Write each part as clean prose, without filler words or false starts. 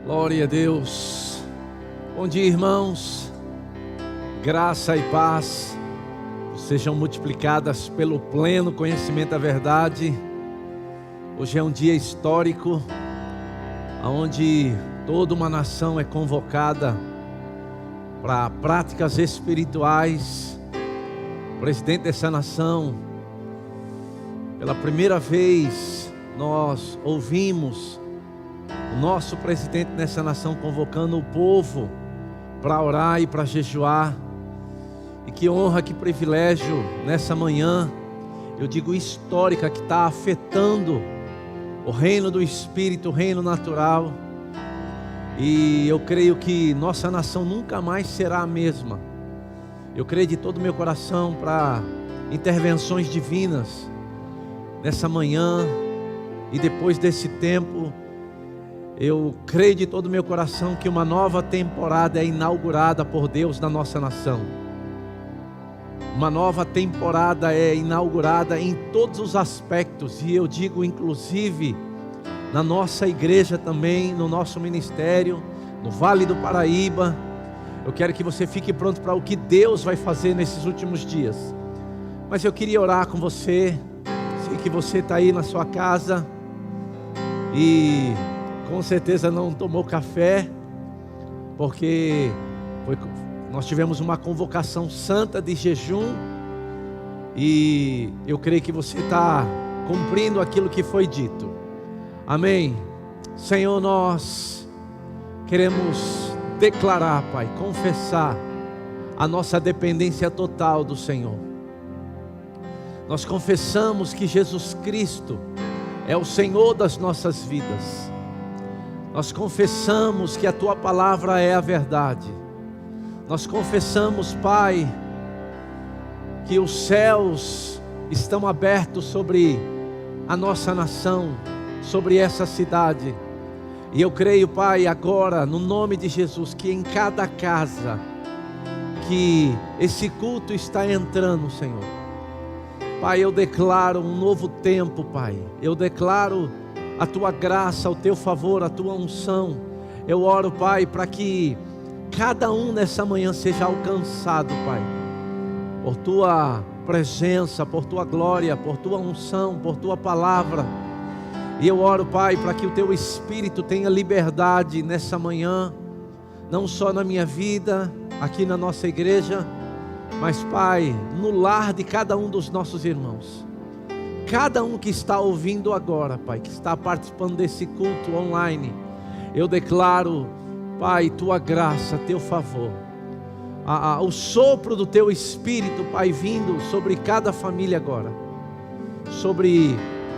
Glória a Deus. Bom dia, irmãos. Graça e paz sejam multiplicadas pelo pleno conhecimento da verdade. Hoje é um dia histórico, onde toda uma nação é convocada para práticas espirituais. O presidente dessa nação, pela primeira vez, nós ouvimos o nosso presidente nessa nação convocando o povo para orar e para jejuar. E que honra, que privilégio nessa manhã, eu digo histórica, que está afetando o reino do Espírito, o reino natural. E eu creio que nossa nação nunca mais será a mesma. Eu creio de todo o meu coração para intervenções divinas nessa manhã. E depois desse tempo, eu creio de todo o meu coração que uma nova temporada é inaugurada por Deus na nossa nação. Uma nova temporada é inaugurada em todos os aspectos, e eu digo inclusive na nossa igreja também, no nosso ministério, no Vale do Paraíba. Eu quero que você fique pronto para o que Deus vai fazer nesses últimos dias. Mas eu queria orar com você. Sei que você está aí na sua casa e com certeza não tomou café, porque nós tivemos uma convocação santa de jejum, e eu creio que você está cumprindo aquilo que foi dito. Amém. Senhor, nós queremos declarar, Pai, confessar a nossa dependência total do Senhor. Nós confessamos que Jesus Cristo é o Senhor das nossas vidas. Nós confessamos que a Tua palavra é a verdade. Nós confessamos, Pai, que os céus estão abertos sobre a nossa nação, sobre essa cidade. E eu creio, Pai, agora, no nome de Jesus, que em cada casa que esse culto está entrando, Senhor, Pai, eu declaro um novo tempo, Pai. Eu declaro a Tua graça, o Teu favor, a Tua unção. Eu oro, Pai, para que cada um nessa manhã seja alcançado, Pai, por Tua presença, por Tua glória, por Tua unção, por Tua palavra. E eu oro, Pai, para que o Teu Espírito tenha liberdade nessa manhã, não só na minha vida, aqui na nossa igreja, mas, Pai, no lar de cada um dos nossos irmãos. Cada um que está ouvindo agora, Pai, que está participando desse culto online, eu declaro, Pai, Tua graça, Teu favor, o sopro do Teu Espírito, Pai, vindo sobre cada família agora, sobre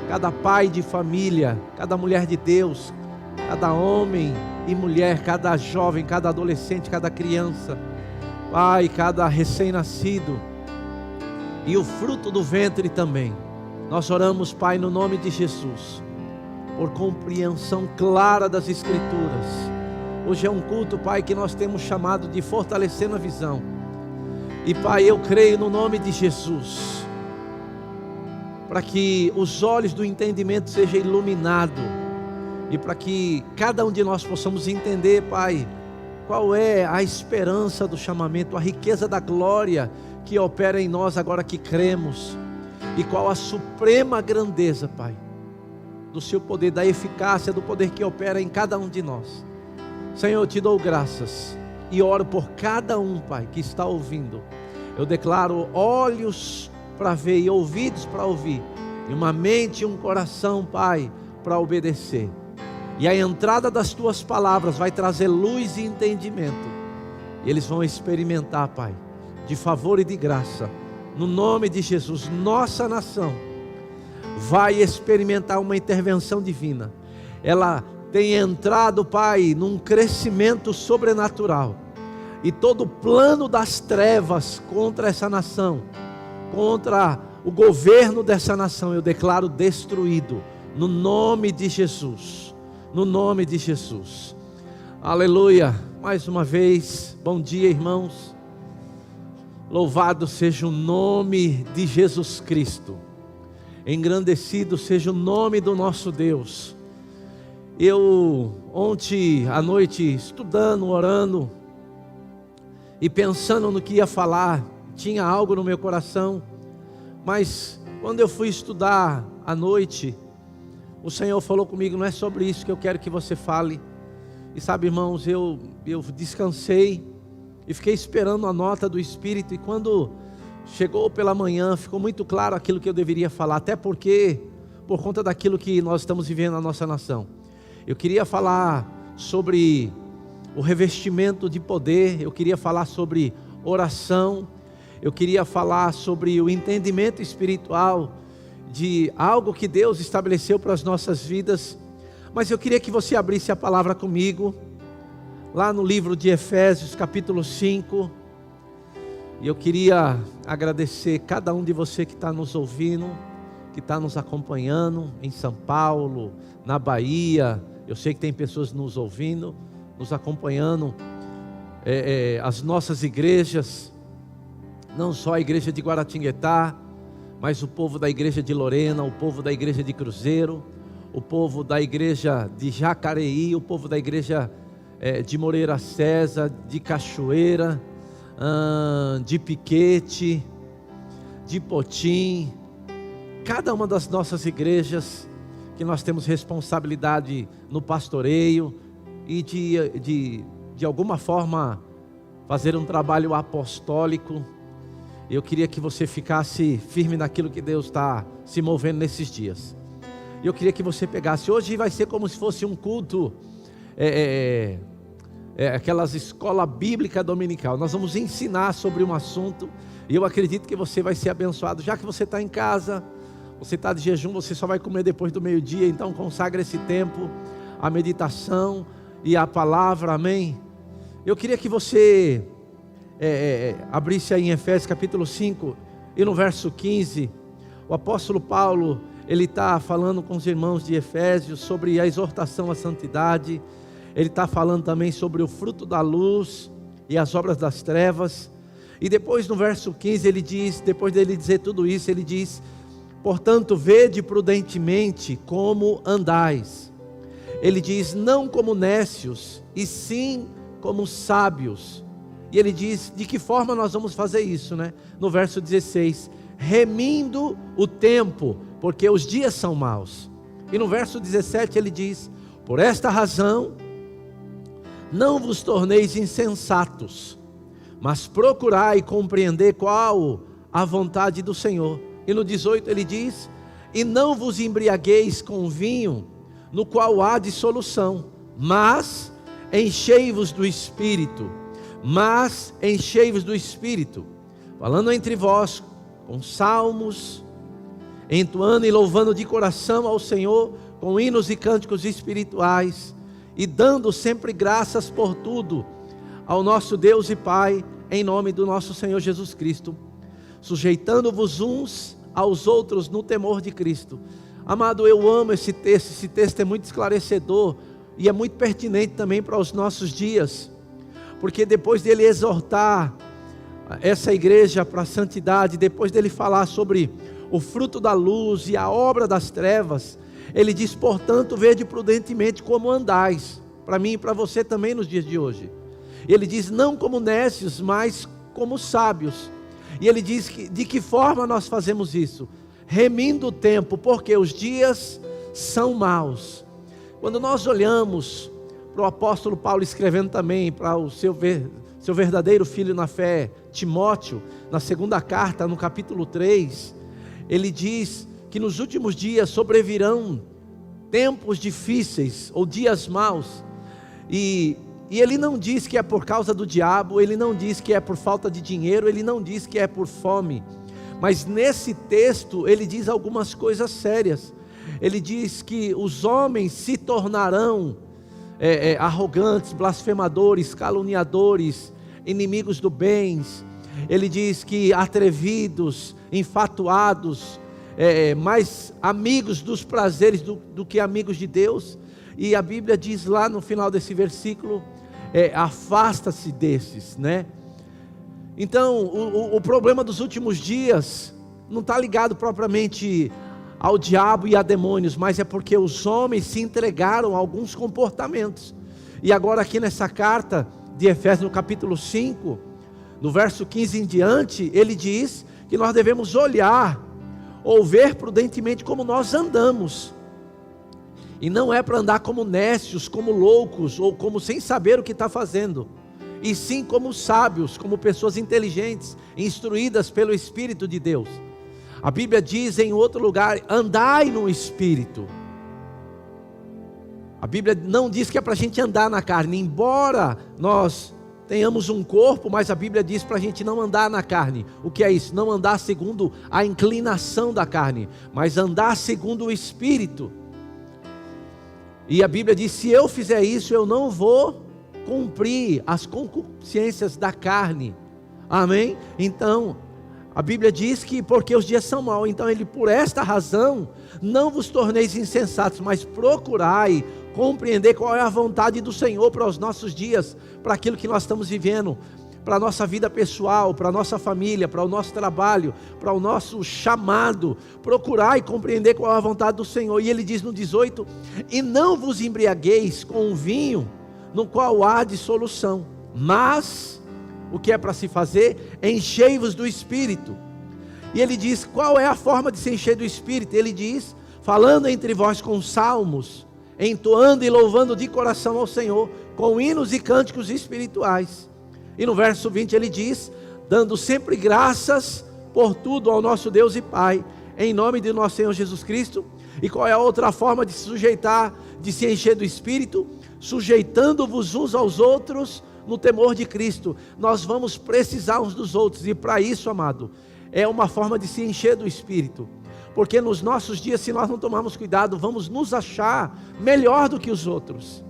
cada pai de família, cada mulher de Deus, cada homem e mulher, cada jovem, cada adolescente, cada criança, Pai, cada recém-nascido e o fruto do ventre também. Nós oramos, Pai, no nome de Jesus, por compreensão clara das Escrituras. Hoje é um culto, Pai, que nós temos chamado de fortalecendo a visão. E, Pai, eu creio no nome de Jesus, para que os olhos do entendimento sejam iluminados, e para que cada um de nós possamos entender, Pai, qual é a esperança do chamamento, a riqueza da glória que opera em nós agora que cremos. E qual a suprema grandeza, Pai, do Seu poder, da eficácia, do poder que opera em cada um de nós. Senhor, eu Te dou graças e oro por cada um, Pai, que está ouvindo. Eu declaro olhos para ver e ouvidos para ouvir, e uma mente e um coração, Pai, para obedecer. E a entrada das Tuas palavras vai trazer luz e entendimento. E eles vão experimentar, Pai, de favor e de graça. No nome de Jesus, nossa nação vai experimentar uma intervenção divina. Ela tem entrado, Pai, num crescimento sobrenatural. E todo o plano das trevas contra essa nação, contra o governo dessa nação, eu declaro destruído. No nome de Jesus. No nome de Jesus. Aleluia. Mais uma vez, bom dia, irmãos. Louvado seja o nome de Jesus Cristo. Engrandecido seja o nome do nosso Deus. Eu ontem à noite estudando, orando e pensando no que ia falar, tinha algo no meu coração, mas quando eu fui estudar à noite, o Senhor falou comigo: não é sobre isso que eu quero que você fale. E sabe, irmãos, eu descansei e fiquei esperando a nota do Espírito, e quando chegou pela manhã, ficou muito claro aquilo que eu deveria falar, até porque, por conta daquilo que nós estamos vivendo na nossa nação. Eu queria falar sobre o revestimento de poder, eu queria falar sobre oração, eu queria falar sobre o entendimento espiritual de algo que Deus estabeleceu para as nossas vidas. Mas eu queria que você abrisse a palavra comigo, lá no livro de Efésios, capítulo 5. E eu queria agradecer cada um de você que está nos ouvindo, que está nos acompanhando em São Paulo, na Bahia. Eu sei que tem pessoas nos ouvindo, nos acompanhando, as nossas igrejas, não só a igreja de Guaratinguetá, mas o povo da igreja de Lorena, o povo da igreja de Cruzeiro, o povo da igreja de Jacareí, o povo da igreja de Moreira César, de Cachoeira, de Piquete, de Potim, cada uma das nossas igrejas que nós temos responsabilidade no pastoreio e de alguma forma fazer um trabalho apostólico. Eu queria que você ficasse firme naquilo que Deus está se movendo nesses dias. Eu queria que você pegasse, hoje vai ser como se fosse um culto, aquelas escola bíblica dominical. Nós vamos ensinar sobre um assunto, e eu acredito que você vai ser abençoado. Já que você está em casa, você está de jejum, você só vai comer depois do meio-dia, então consagra esse tempo, a meditação e a palavra, amém? Eu queria que você abrisse aí em Efésios capítulo 5, e no verso 15, o apóstolo Paulo, ele está falando com os irmãos de Efésios sobre a exortação à santidade. Ele está falando também sobre o fruto da luz e as obras das trevas. E depois no verso 15 ele diz, depois dele dizer tudo isso, ele diz: portanto, vede prudentemente como andais. Ele diz: não como nécios, e sim como sábios. E ele diz, de que forma nós vamos fazer isso, né? No verso 16, remindo o tempo, porque os dias são maus. E no verso 17 ele diz: por esta razão, não vos torneis insensatos, mas procurai compreender qual a vontade do Senhor. E no 18 ele diz: e não vos embriagueis com vinho, no qual há dissolução, mas enchei-vos do Espírito. Mas enchei-vos do Espírito, falando entre vós com salmos, entoando e louvando de coração ao Senhor, com hinos e cânticos espirituais, e dando sempre graças por tudo ao nosso Deus e Pai, em nome do nosso Senhor Jesus Cristo, sujeitando-vos uns aos outros no temor de Cristo. Amado, eu amo esse texto é muito esclarecedor, e é muito pertinente também para os nossos dias, porque depois dele exortar essa igreja para a santidade, depois dele falar sobre o fruto da luz e a obra das trevas, ele diz: portanto, vede prudentemente como andais, para mim e para você também nos dias de hoje. Ele diz: não como nécios, mas como sábios. E ele diz de que forma nós fazemos isso? Remindo o tempo, porque os dias são maus. Quando nós olhamos para o apóstolo Paulo escrevendo também para o seu verdadeiro filho na fé, Timóteo, na segunda carta, no capítulo 3, ele diz que nos últimos dias sobrevirão tempos difíceis, ou dias maus, e ele não diz que é por causa do diabo, ele não diz que é por falta de dinheiro, ele não diz que é por fome, mas nesse texto ele diz algumas coisas sérias. Ele diz que os homens se tornarão arrogantes, blasfemadores, caluniadores, inimigos do bem. Ele diz que atrevidos, enfatuados, mais amigos dos prazeres do que amigos de Deus. E a Bíblia diz lá no final desse versículo, afasta-se desses, né? Então o problema dos últimos dias não está ligado propriamente ao diabo e a demônios, mas é porque os homens se entregaram a alguns comportamentos. E agora aqui nessa carta de Efésios, no capítulo 5, no verso 15 em diante, ele diz que nós devemos olhar ou ver prudentemente como nós andamos. E não é para andar como nécios, como loucos, ou como sem saber o que está fazendo, e sim como sábios, como pessoas inteligentes, instruídas pelo Espírito de Deus. A Bíblia diz em outro lugar, andai no Espírito. A Bíblia não diz que é para a gente andar na carne, embora nós tenhamos um corpo, mas a Bíblia diz para a gente não andar na carne. O que é isso? Não andar segundo a inclinação da carne, mas andar segundo o Espírito. E a Bíblia diz, se eu fizer isso, eu não vou cumprir as concupiscências da carne. Amém? Então, a Bíblia diz que porque os dias são maus, então ele, por esta razão, não vos torneis insensatos, mas procurai compreender qual é a vontade do Senhor para os nossos dias, para aquilo que nós estamos vivendo, para a nossa vida pessoal, para a nossa família, para o nosso trabalho, para o nosso chamado. Procurai compreender qual é a vontade do Senhor. E ele diz no 18, e não vos embriagueis com o vinho, no qual há dissolução, mas o que é para se fazer? Enchei-vos do Espírito. E ele diz, qual é a forma de se encher do Espírito? Ele diz, falando entre vós com salmos, entoando e louvando de coração ao Senhor, com hinos e cânticos espirituais. E no verso 20 ele diz, dando sempre graças por tudo ao nosso Deus e Pai, em nome de nosso Senhor Jesus Cristo. E qual é a outra forma de se sujeitar, de se encher do Espírito? Sujeitando-vos uns aos outros no temor de Cristo. Nós vamos precisar uns dos outros, e para isso, amado, é uma forma de se encher do Espírito, porque nos nossos dias, se nós não tomarmos cuidado, vamos nos achar melhor do que os outros.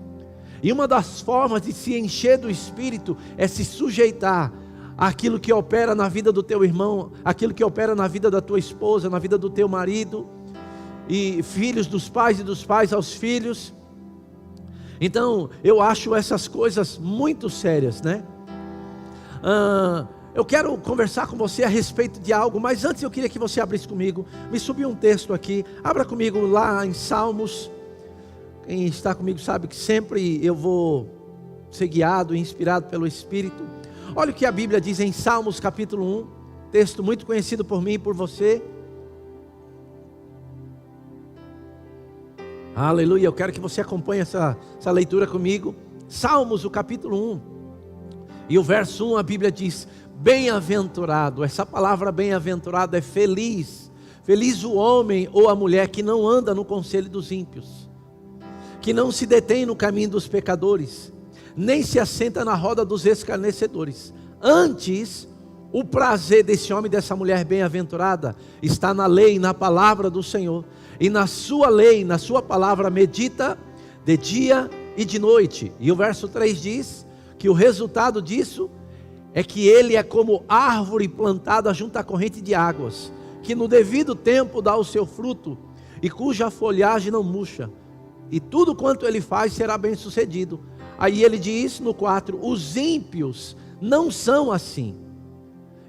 E uma das formas de se encher do Espírito é se sujeitar àquilo que opera na vida do teu irmão, aquilo que opera na vida da tua esposa, na vida do teu marido, e filhos dos pais e dos pais aos filhos. Então, eu acho essas coisas muito sérias, né? Eu quero conversar com você a respeito de algo, mas antes eu queria que você abrisse comigo. Me subiu um texto aqui, abra comigo lá em Salmos. Quem está comigo sabe que sempre eu vou ser guiado e inspirado pelo Espírito. Olha o que a Bíblia diz em Salmos capítulo 1, texto muito conhecido por mim e por você. Aleluia, eu quero que você acompanhe essa leitura comigo. Salmos, o capítulo 1. E o verso 1, a Bíblia diz, bem-aventurado. Essa palavra bem-aventurado é feliz. Feliz o homem ou a mulher que não anda no conselho dos ímpios, que não se detém no caminho dos pecadores, nem se assenta na roda dos escarnecedores. Antes, o prazer desse homem e dessa mulher bem-aventurada está na lei e na palavra do Senhor. E na sua lei, na sua palavra, medita de dia e de noite. E o verso 3 diz que o resultado disso é que ele é como árvore plantada junto à corrente de águas, que no devido tempo dá o seu fruto, e cuja folhagem não murcha, e tudo quanto ele faz será bem sucedido. Aí ele diz no 4, os ímpios não são assim.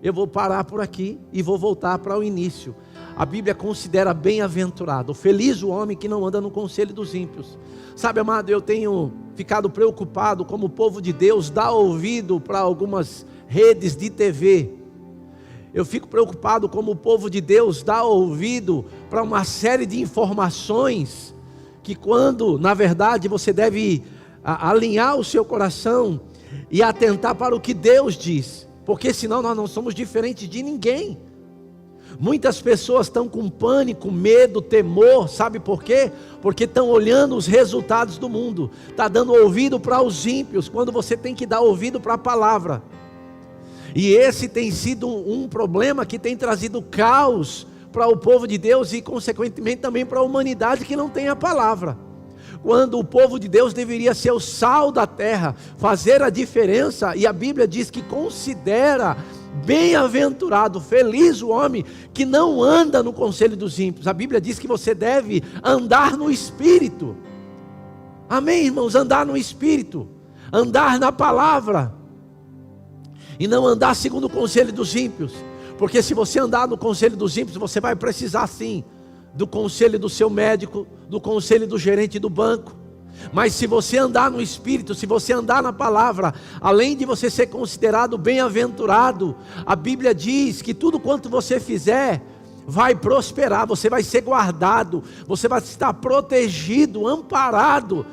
Eu vou parar por aqui e vou voltar para o início. A Bíblia considera bem-aventurado, feliz o homem que não anda no conselho dos ímpios. Sabe, amado, eu tenho ficado preocupado como o povo de Deus dá ouvido para algumas redes de TV. Eu fico preocupado como o povo de Deus dá ouvido para uma série de informações que, quando na verdade você deve alinhar o seu coração e atentar para o que Deus diz, porque senão nós não somos diferentes de ninguém. Muitas pessoas estão com pânico, medo, temor, sabe por quê? Porque estão olhando os resultados do mundo, está dando ouvido para os ímpios, quando você tem que dar ouvido para a palavra. E esse tem sido um problema que tem trazido caos para o povo de Deus e consequentemente também para a humanidade que não tem a palavra. Quando o povo de Deus deveria ser o sal da terra, fazer a diferença, e a Bíblia diz que considera bem-aventurado, feliz o homem que não anda no conselho dos ímpios. A Bíblia diz que você deve andar no Espírito. Amém, irmãos? Andar no Espírito, andar na palavra, e não andar segundo o conselho dos ímpios. Porque se você andar no conselho dos ímpios, você vai precisar sim do conselho do seu médico, do conselho do gerente do banco. Mas se você andar no Espírito, se você andar na palavra, além de você ser considerado bem-aventurado, a Bíblia diz que tudo quanto você fizer vai prosperar, você vai ser guardado, você vai estar protegido, amparado.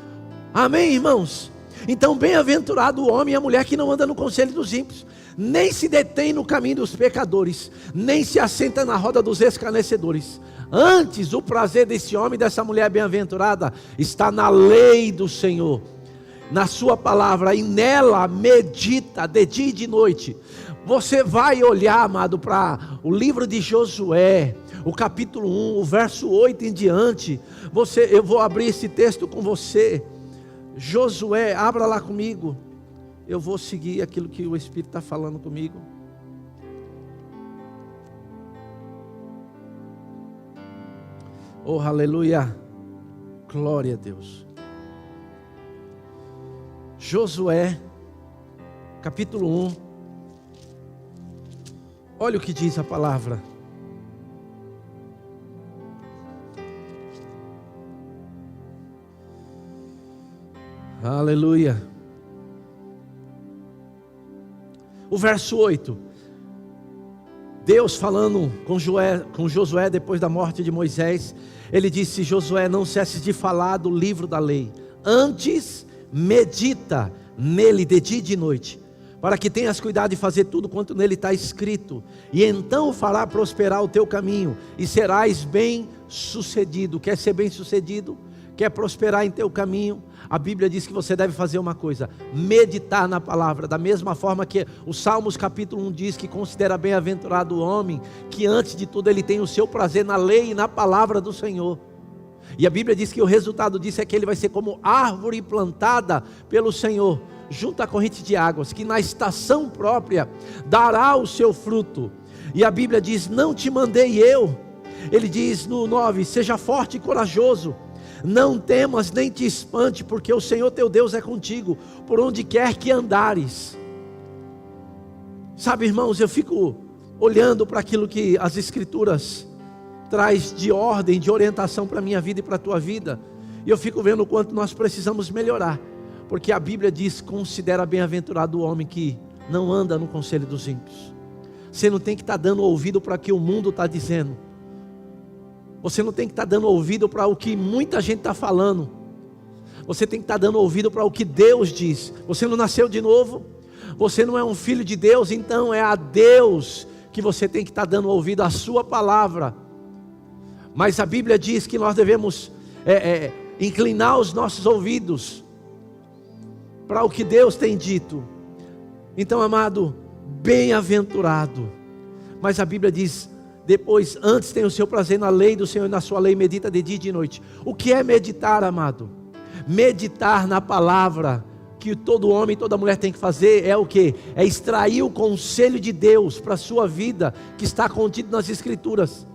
Amém, irmãos? Então, bem-aventurado o homem e a mulher que não anda no conselho dos ímpios, nem se detém no caminho dos pecadores, nem se assenta na roda dos escarnecedores. Antes, o prazer desse homem e dessa mulher bem-aventurada está na lei do Senhor, na sua palavra, e nela medita de dia e de noite. Você vai olhar, amado, para o livro de Josué, o capítulo 1, o verso 8 em diante. Eu vou abrir esse texto com você. Josué, abra lá comigo. Eu vou seguir aquilo que o Espírito está falando comigo. Oh, aleluia, glória a Deus. Josué, capítulo 1, olha o que diz a palavra. Aleluia. O verso 8, Deus falando com Josué depois da morte de Moisés, ele disse: Josué, não cesses de falar do livro da lei, antes medita nele de dia e de noite, para que tenhas cuidado de fazer tudo quanto nele está escrito, e então fará prosperar o teu caminho, e serás bem sucedido. Quer ser bem sucedido? Quer prosperar em teu caminho? A Bíblia diz que você deve fazer uma coisa: meditar na palavra, da mesma forma que o Salmos capítulo 1 diz que considera bem-aventurado o homem, que antes de tudo ele tem o seu prazer na lei e na palavra do Senhor. E a Bíblia diz que o resultado disso é que ele vai ser como árvore plantada pelo Senhor, junto à corrente de águas, que na estação própria dará o seu fruto. E a Bíblia diz: não te mandei eu. Ele diz no 9, seja forte e corajoso, não temas nem te espante, porque o Senhor teu Deus é contigo, por onde quer que andares. Sabe, irmãos, eu fico olhando para aquilo que as Escrituras traz de ordem, de orientação para a minha vida e para a tua vida, e eu fico vendo o quanto nós precisamos melhorar, porque a Bíblia diz: considera bem-aventurado o homem que não anda no conselho dos ímpios. Você não tem que estar dando ouvido para o que o mundo está dizendo, você não tem que estar dando ouvido para o que muita gente está falando, você tem que estar dando ouvido para o que Deus diz. Você não nasceu de novo, você não é um filho de Deus, então é a Deus que você tem que estar dando ouvido, à sua palavra. Mas a Bíblia diz que nós devemos inclinar os nossos ouvidos para o que Deus tem dito. Então, amado, bem-aventurado. Mas a Bíblia diz depois: antes tem o seu prazer na lei do Senhor, e na sua lei medita de dia e de noite. O que é meditar, amado? Meditar na palavra, que todo homem e toda mulher tem que fazer, é o que? É extrair o conselho de Deus para a sua vida, que está contido nas Escrituras.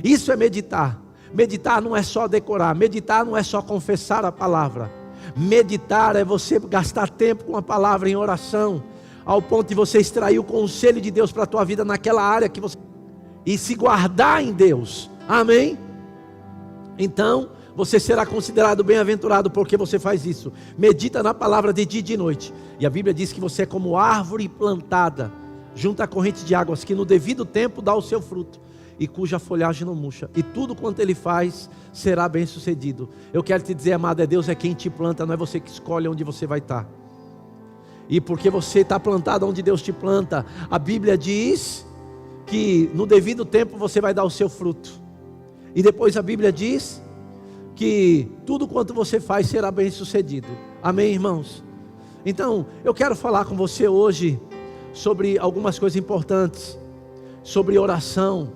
Isso é meditar. Meditar não é só decorar, meditar não é só confessar a palavra. Meditar é você gastar tempo com a palavra em oração, ao ponto de você extrair o conselho de Deus para a tua vida naquela área que você... e se guardar em Deus. Amém? Então você será considerado bem-aventurado porque você faz isso. Medita na palavra de dia e de noite. E a Bíblia diz que você é como árvore plantada junto à corrente de águas, que no devido tempo dá o seu fruto, e cuja folhagem não murcha, e tudo quanto ele faz será bem sucedido. Eu quero te dizer, amado, Deus é quem te planta, não é você que escolhe onde você vai estar. E porque você está plantado onde Deus te planta, a Bíblia diz que no devido tempo você vai dar o seu fruto. E depois a Bíblia diz que tudo quanto você faz será bem sucedido. Amém, irmãos? Então, eu quero falar com você hoje sobre algumas coisas importantes, sobre oração,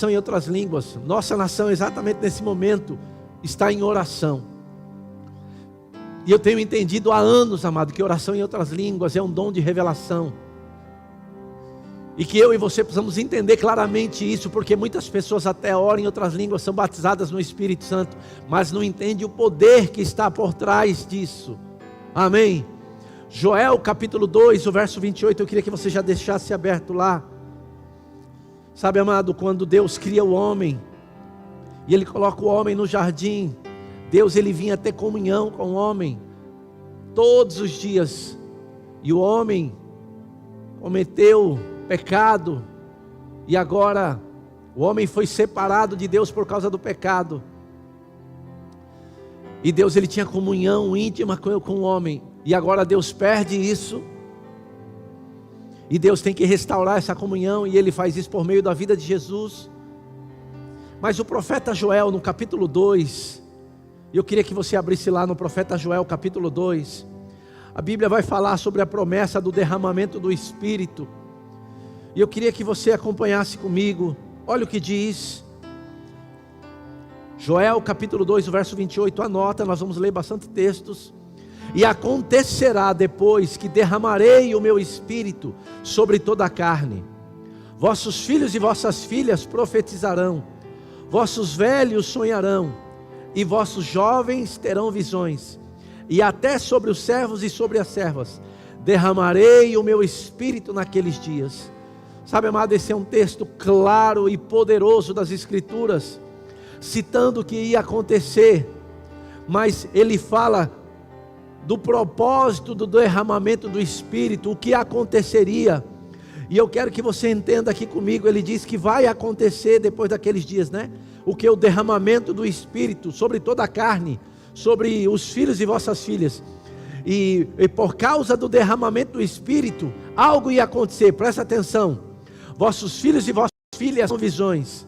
em outras línguas. Nossa nação exatamente nesse momento está em oração. E eu tenho entendido há anos, amado, que oração em outras línguas é um dom de revelação. E que eu e você precisamos entender claramente isso, porque muitas pessoas até oram em outras línguas, são batizadas no Espírito Santo, mas não entendem o poder que está por trás disso. Amém? Joel capítulo 2, o verso 28, eu queria que você já deixasse aberto lá. Sabe, amado, quando Deus cria o homem, e Ele coloca o homem no jardim, Deus, Ele vinha ter comunhão com o homem, todos os dias, e o homem cometeu pecado, e agora, o homem foi separado de Deus por causa do pecado, e Deus, Ele tinha comunhão íntima com o homem, e agora Deus perde isso, e Deus tem que restaurar essa comunhão, e Ele faz isso por meio da vida de Jesus. Mas o profeta Joel, no capítulo 2, eu queria que você abrisse lá no profeta Joel, capítulo 2, a Bíblia vai falar sobre a promessa do derramamento do Espírito, e eu queria que você acompanhasse comigo. Olha o que diz Joel capítulo 2, o verso 28, anota, nós vamos ler bastante textos. E acontecerá depois que derramarei o meu Espírito sobre toda a carne, vossos filhos e vossas filhas profetizarão, vossos velhos sonharão, e vossos jovens terão visões, e até sobre os servos e sobre as servas derramarei o meu Espírito naqueles dias. Sabe, amado, esse é um texto claro e poderoso das Escrituras, citando o que ia acontecer, mas ele fala do propósito do derramamento do Espírito, o que aconteceria, e eu quero que você entenda aqui comigo. Ele diz que vai acontecer depois daqueles dias, né? O que? O derramamento do Espírito sobre toda a carne, sobre os filhos e vossas filhas, e por causa do derramamento do Espírito, algo ia acontecer, presta atenção, vossos filhos e vossas filhas são visões,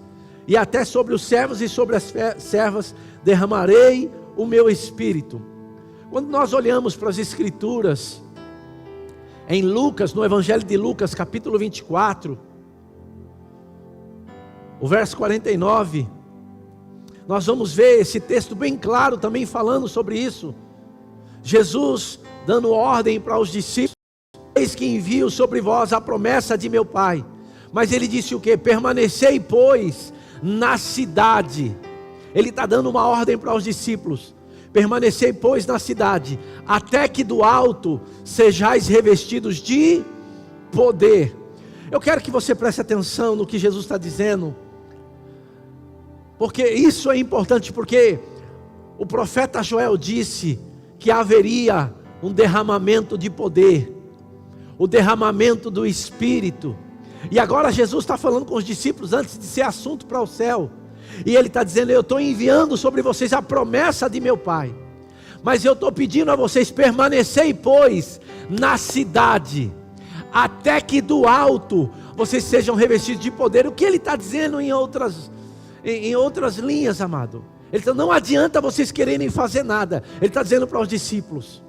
e até sobre os servos e sobre as servas derramarei o meu Espírito. Quando nós olhamos para as Escrituras, em Lucas, no Evangelho de Lucas, capítulo 24, o verso 49, nós vamos ver esse texto bem claro também falando sobre isso. Jesus dando ordem para os discípulos: eis que envio sobre vós a promessa de meu Pai. Mas ele disse o que? Permanecei, pois, na cidade. Ele está dando uma ordem para os discípulos: permanecei, pois, na cidade, até que do alto sejais revestidos de poder. Eu quero que você preste atenção no que Jesus está dizendo, porque isso é importante, porque o profeta Joel disse que haveria um derramamento de poder, o derramamento do Espírito, e agora Jesus está falando com os discípulos antes de ser assunto para o céu, e ele está dizendo: eu estou enviando sobre vocês a promessa de meu Pai, mas eu estou pedindo a vocês: permanecei, pois, na cidade, até que do alto vocês sejam revestidos de poder. O que ele está dizendo em outras linhas, amado? Ele está: não adianta vocês quererem fazer nada. Ele está dizendo para os discípulos: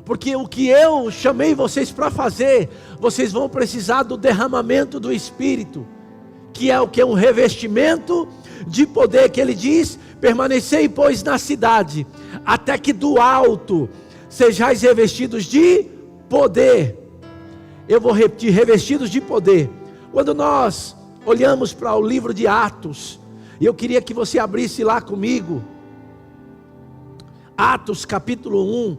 porque o que eu chamei vocês para fazer, vocês vão precisar do derramamento do Espírito, que é o que? Um revestimento de poder, que ele diz: permanecei, pois, na cidade, até que do alto sejais revestidos de poder. Eu vou repetir: revestidos de poder. Quando nós olhamos para o livro de Atos, e eu queria que você abrisse lá comigo, Atos capítulo 1,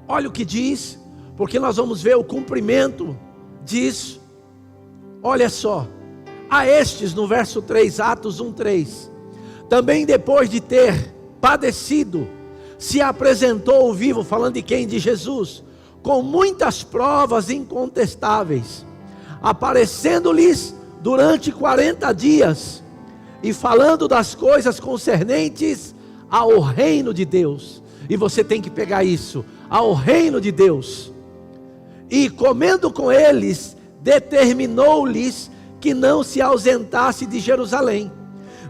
olha o que diz, porque nós vamos ver o cumprimento disso. Olha só: a estes, no verso 3, Atos 1:3, também depois de ter padecido, se apresentou vivo, falando de quem? De Jesus, com muitas provas incontestáveis, aparecendo-lhes durante 40 dias, e falando das coisas concernentes ao reino de Deus. E você tem que pegar isso: ao reino de Deus. E comendo com eles, determinou-lhes que não se ausentasse de Jerusalém,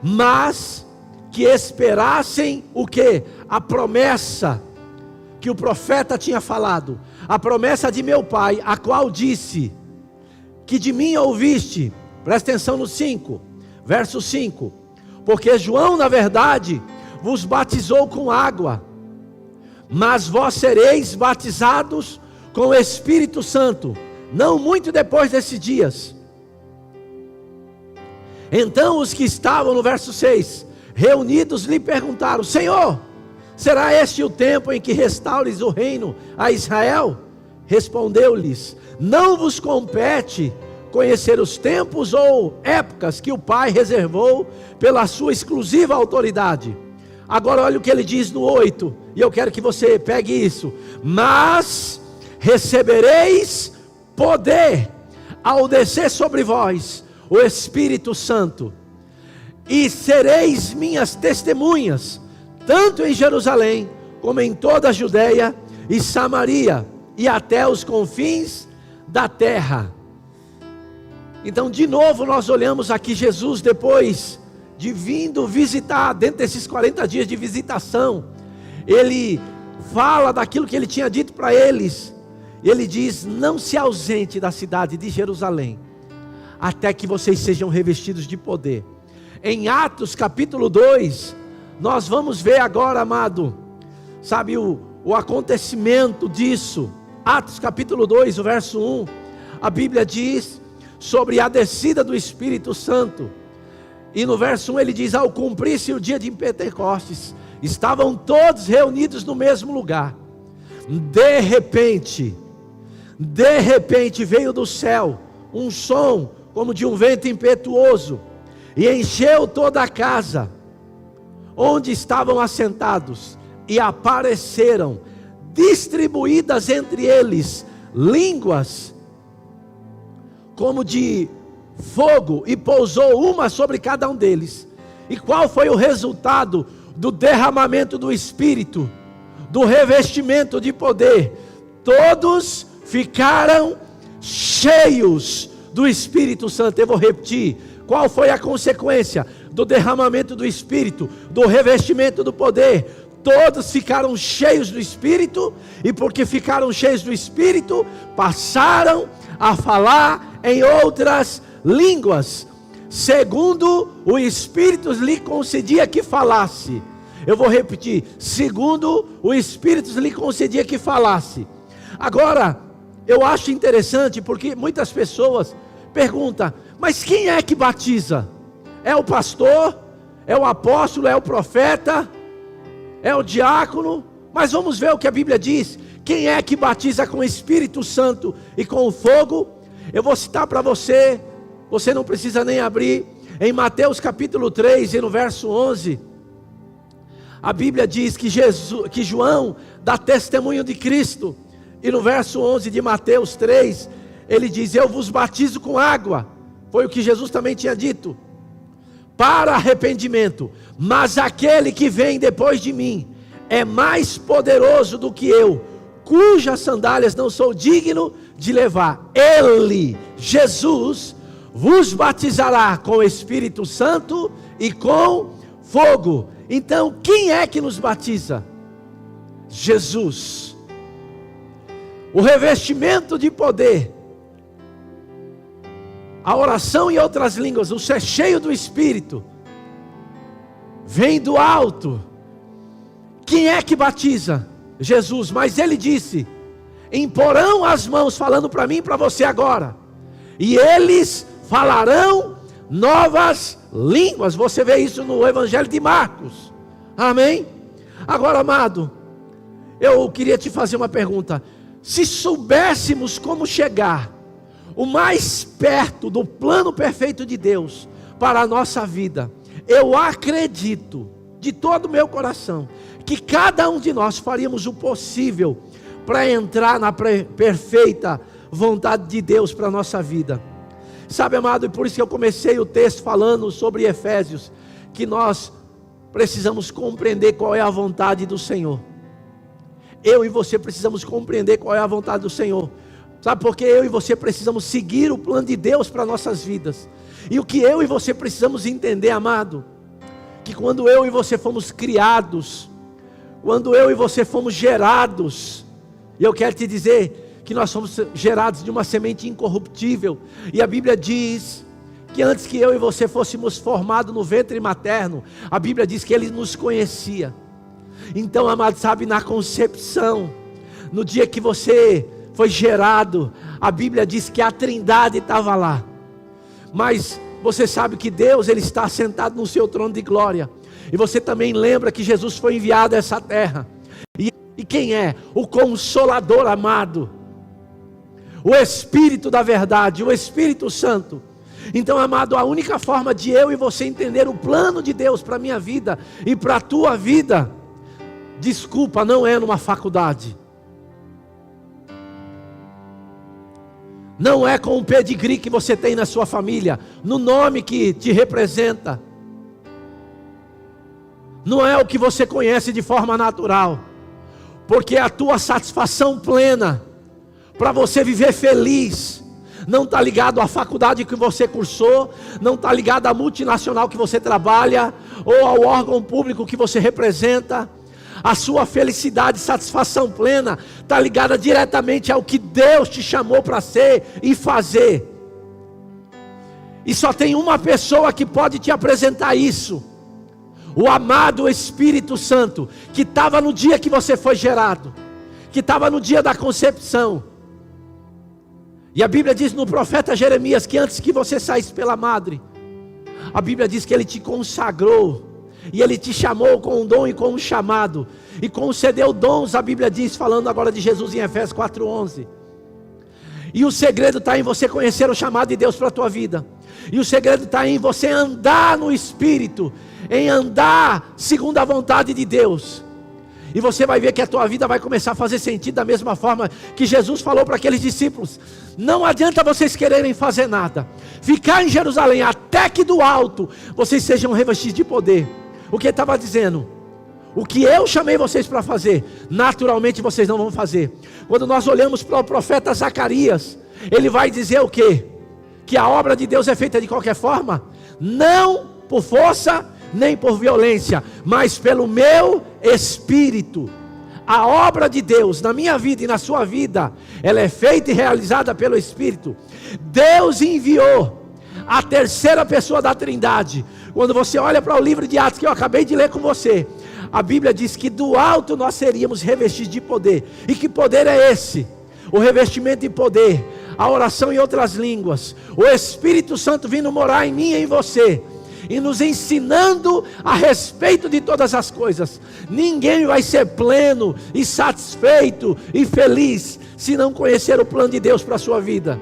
mas que esperassem o que? A promessa que o profeta tinha falado, a promessa de meu Pai, a qual disse: que de mim ouviste. Presta atenção no 5, verso 5: porque João na verdade vos batizou com água, mas vós sereis batizados com o Espírito Santo, não muito depois desses dias. Então os que estavam, no verso 6, reunidos, lhe perguntaram: Senhor, será este o tempo em que restaures o reino a Israel? Respondeu-lhes: não vos compete conhecer os tempos ou épocas que o Pai reservou pela sua exclusiva autoridade. Agora olha o que ele diz no 8, e eu quero que você pegue isso. Mas recebereis poder ao descer sobre vós o Espírito Santo, e sereis minhas testemunhas, tanto em Jerusalém, como em toda a Judeia e Samaria, e até os confins da terra. Então de novo nós olhamos aqui Jesus, depois de vindo visitar, dentro desses 40 dias de visitação, ele fala daquilo que ele tinha dito para eles. Ele diz: não se ausente da cidade de Jerusalém, até que vocês sejam revestidos de poder. Em Atos capítulo 2, nós vamos ver agora, amado, sabe o acontecimento disso. Atos capítulo 2, o verso 1, a Bíblia diz sobre a descida do Espírito Santo. E no verso 1 ele diz: ao cumprir-se o dia de Pentecostes, estavam todos reunidos no mesmo lugar. De repente veio do céu um som como de um vento impetuoso, e encheu toda a casa onde estavam assentados, e apareceram distribuídas entre eles línguas como de fogo, e pousou uma sobre cada um deles. E qual foi o resultado do derramamento do Espírito, do revestimento de poder? Todos ficaram cheios do Espírito Santo. Eu vou repetir: qual foi a consequência do derramamento do Espírito, do revestimento do poder? Todos ficaram cheios do Espírito, e porque ficaram cheios do Espírito, passaram a falar em outras línguas, segundo o Espírito lhe concedia que falasse. Eu vou repetir: segundo o Espírito lhe concedia que falasse. Agora, eu acho interessante, porque muitas pessoas perguntam: mas quem é que batiza? É o pastor? É o apóstolo? É o profeta? É o diácono? Mas vamos ver o que a Bíblia diz. Quem é que batiza com o Espírito Santo e com o fogo? Eu vou citar para você, você não precisa nem abrir. Em Mateus capítulo 3 e no verso 11, a Bíblia diz que João dá testemunho de Cristo. E no verso 11 de Mateus 3, ele diz: eu vos batizo com água. Foi o que Jesus também tinha dito, para arrependimento. Mas aquele que vem depois de mim é mais poderoso do que eu, cujas sandálias não sou digno de levar. Ele, Jesus, vos batizará com o Espírito Santo e com fogo. Então, quem é que nos batiza? Jesus. O revestimento de poder, a oração em outras línguas, o ser cheio do Espírito, vem do alto. Quem é que batiza? Jesus. Mas ele disse: imporão as mãos, falando para mim e para você agora, e eles falarão novas línguas. Você vê isso no Evangelho de Marcos. Amém? Agora, amado, eu queria te fazer uma pergunta. Se soubéssemos como chegar o mais perto do plano perfeito de Deus para a nossa vida, eu acredito de todo o meu coração que cada um de nós faríamos o possível para entrar na perfeita vontade de Deus para a nossa vida. Sabe, amado, e por isso que eu comecei o texto falando sobre Efésios, que nós precisamos compreender qual é a vontade do Senhor. Eu e você precisamos compreender qual é a vontade do Senhor. Sabe por que eu e você precisamos seguir o plano de Deus para nossas vidas? E o que eu e você precisamos entender, amado, que quando eu e você fomos criados, quando eu e você fomos gerados, e eu quero te dizer que nós somos gerados de uma semente incorruptível, e a Bíblia diz que antes que eu e você fôssemos formados no ventre materno, a Bíblia diz que Ele nos conhecia. Então, amado, sabe, na concepção, no dia que você foi gerado, a Bíblia diz que a Trindade estava lá. Mas você sabe que Deus, Ele está sentado no seu trono de glória. E você também lembra que Jesus foi enviado a essa terra. E quem é? O Consolador amado. o Espírito da verdade, o Espírito Santo. Então, amado, a única forma de eu e você entender o plano de Deus para a minha vida e para a tua vida, desculpa, não é numa faculdade. Não é com o pedigree que você tem na sua família, no nome que te representa. Não é o que você conhece de forma natural. Porque a tua satisfação plena, para você viver feliz, não está ligado à faculdade que você cursou, não está ligado à multinacional que você trabalha, ou ao órgão público que você representa. A sua felicidade, satisfação plena, está ligada diretamente ao que Deus te chamou para ser e fazer. E só tem uma pessoa que pode te apresentar isso: o amado Espírito Santo, que estava no dia que você foi gerado, que estava no dia da concepção. E a Bíblia diz no profeta Jeremias que antes que você saísse pela madre, a Bíblia diz que Ele te consagrou, e Ele te chamou com um dom e com um chamado, e concedeu dons, a Bíblia diz, falando agora de Jesus em Efésios 4:11. E o segredo está em você conhecer o chamado de Deus para a tua vida. E o segredo está em você andar no Espírito, em andar segundo a vontade de Deus. E você vai ver que a tua vida vai começar a fazer sentido da mesma forma que Jesus falou para aqueles discípulos: não adianta vocês quererem fazer nada, ficar em Jerusalém até que do alto vocês sejam revestidos de poder. O que ele estava dizendo? O que eu chamei vocês para fazer, naturalmente vocês não vão fazer. Quando nós olhamos para o profeta Zacarias, ele vai dizer o quê? Que a obra de Deus é feita de qualquer forma, não por força nem por violência, mas pelo meu Espírito. A obra de Deus na minha vida e na sua vida, ela é feita e realizada pelo Espírito. Deus enviou a terceira pessoa da Trindade. Quando você olha para o livro de Atos que eu acabei de ler com você, a Bíblia diz que do alto nós seríamos revestidos de poder. E que poder é esse? O revestimento de poder, a oração em outras línguas, o Espírito Santo vindo morar em mim e em você, e nos ensinando a respeito de todas as coisas. Ninguém vai ser pleno e satisfeito e feliz se não conhecer o plano de Deus para a sua vida.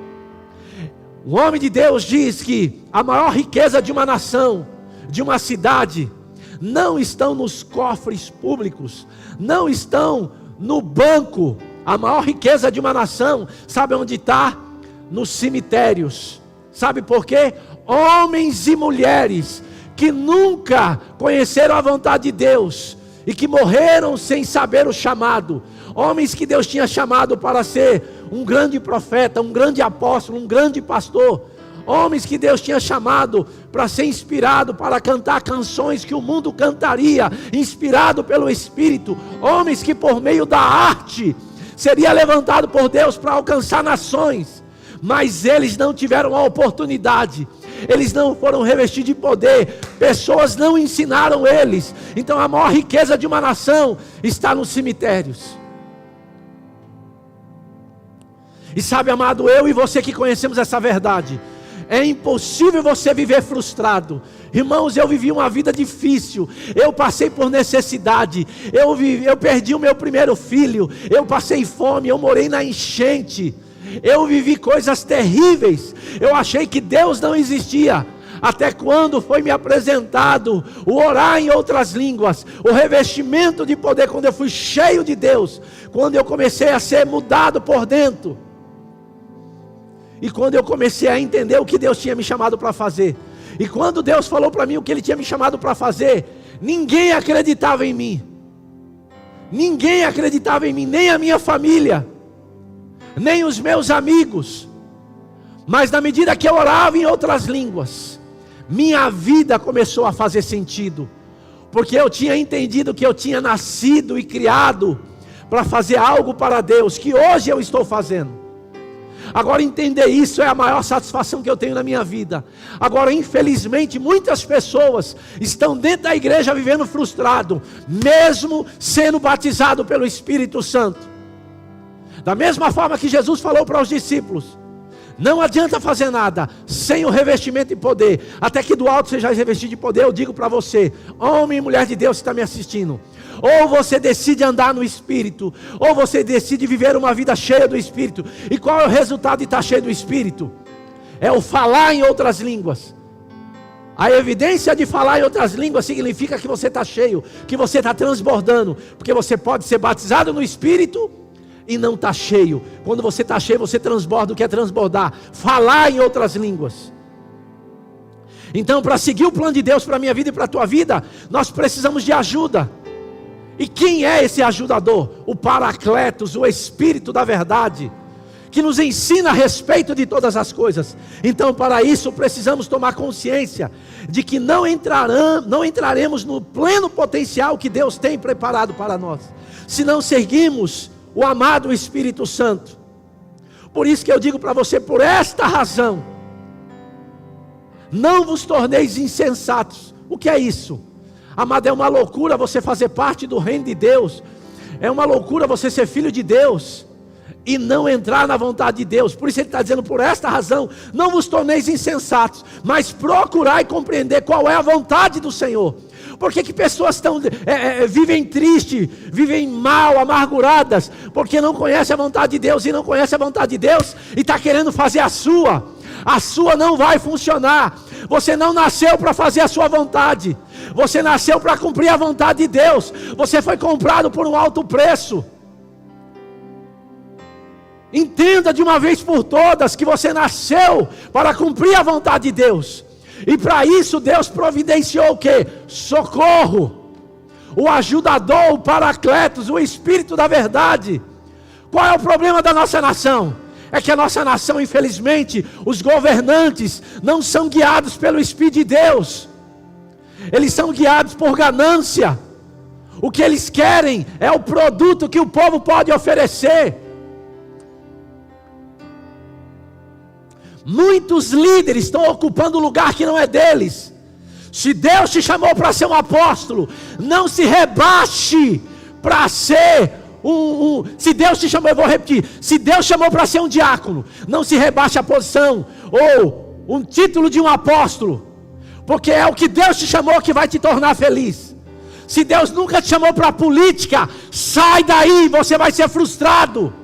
O homem de Deus diz que a maior riqueza de uma nação, de uma cidade, não estão nos cofres públicos, não estão no banco. A maior riqueza de uma nação, sabe onde está? Nos cemitérios. Sabe por quê? Homens e mulheres que nunca conheceram a vontade de Deus e que morreram sem saber o chamado. Homens que Deus tinha chamado para ser um grande profeta, um grande apóstolo, um grande pastor. Homens que Deus tinha chamado para ser inspirado, para cantar canções que o mundo cantaria, inspirado pelo Espírito. Homens que por meio da arte seria levantado por Deus para alcançar nações. Mas eles não tiveram a oportunidade. Eles não foram revestidos de poder. Pessoas não ensinaram eles. Então a maior riqueza de uma nação está nos cemitérios. E sabe, amado, eu e você que conhecemos essa verdade, é impossível você viver frustrado. Irmãos, eu vivi uma vida difícil. Eu passei por necessidade. Eu perdi o meu primeiro filho. Eu passei fome. Eu morei na enchente. Eu vivi coisas terríveis. Eu achei que Deus não existia. Até quando foi me apresentado o orar em outras línguas, o revestimento de poder, quando eu fui cheio de Deus, quando eu comecei a ser mudado por dentro. E quando eu comecei a entender o que Deus tinha me chamado para fazer. E quando Deus falou para mim o que Ele tinha me chamado para fazer, ninguém acreditava em mim. Ninguém acreditava em mim, nem a minha família, nem os meus amigos. Mas na medida que eu orava em outras línguas, minha vida começou a fazer sentido. Porque eu tinha entendido que eu tinha nascido e criado para fazer algo para Deus, que hoje eu estou fazendo. Agora entender isso é a maior satisfação que eu tenho na minha vida. Agora infelizmente muitas pessoas estão dentro da igreja vivendo frustrado, mesmo sendo batizado pelo Espírito Santo. Da mesma forma que Jesus falou para os discípulos: não adianta fazer nada sem o revestimento de poder, até que do alto sejais revestido de poder. Eu digo para você, homem e mulher de Deus que está me assistindo, Ou você decide andar no Espírito, ou você decide viver uma vida cheia do Espírito. E qual é o resultado de estar cheio do Espírito? É o falar em outras línguas. A evidência de falar em outras línguas significa que você está cheio, que você está transbordando. Porque você pode ser batizado no Espírito e não está cheio. Quando você está cheio, você transborda o que é transbordar. Falar em outras línguas. Então, para seguir o plano de Deus para a minha vida e para a tua vida, nós precisamos de ajuda. E quem é esse ajudador? O Paracletos, o Espírito da verdade, que nos ensina a respeito de todas as coisas. Então, para isso, precisamos tomar consciência de que não entraremos no pleno potencial que Deus tem preparado para nós, se não seguirmos o amado Espírito Santo. Por isso que eu digo para você, por esta razão, não vos torneis insensatos. O que é isso? Amado, é uma loucura você fazer parte do reino de Deus. É uma loucura você ser filho de Deus e não entrar na vontade de Deus. Por isso ele está dizendo, por esta razão, não vos torneis insensatos, mas procurai compreender qual é a vontade do Senhor. Por que pessoas vivem tristes, vivem mal, amarguradas? Porque não conhecem a vontade de Deus, e não conhece a vontade de Deus, e está querendo fazer a sua. A sua não vai funcionar. Você não nasceu para fazer a sua vontade. Você nasceu para cumprir a vontade de Deus. Você foi comprado por um alto preço. Entenda de uma vez por todas que você nasceu para cumprir a vontade de Deus. E para isso Deus providenciou o quê? Socorro, o ajudador, o Paracletos, o Espírito da verdade. Qual é o problema da nossa nação? É que a nossa nação, infelizmente, os governantes não são guiados pelo Espírito de Deus. Eles são guiados por ganância. O que eles querem é o produto que o povo pode oferecer. Muitos líderes estão ocupando o lugar que não é deles. Se Deus te chamou para ser um apóstolo, não se rebaixe para ser se Deus te chamou, eu vou repetir, se Deus chamou para ser um diácono, não se rebaixe a posição ou um título de um apóstolo, porque é o que Deus te chamou que vai te tornar feliz. Se Deus nunca te chamou para a política, sai daí, você vai ser frustrado.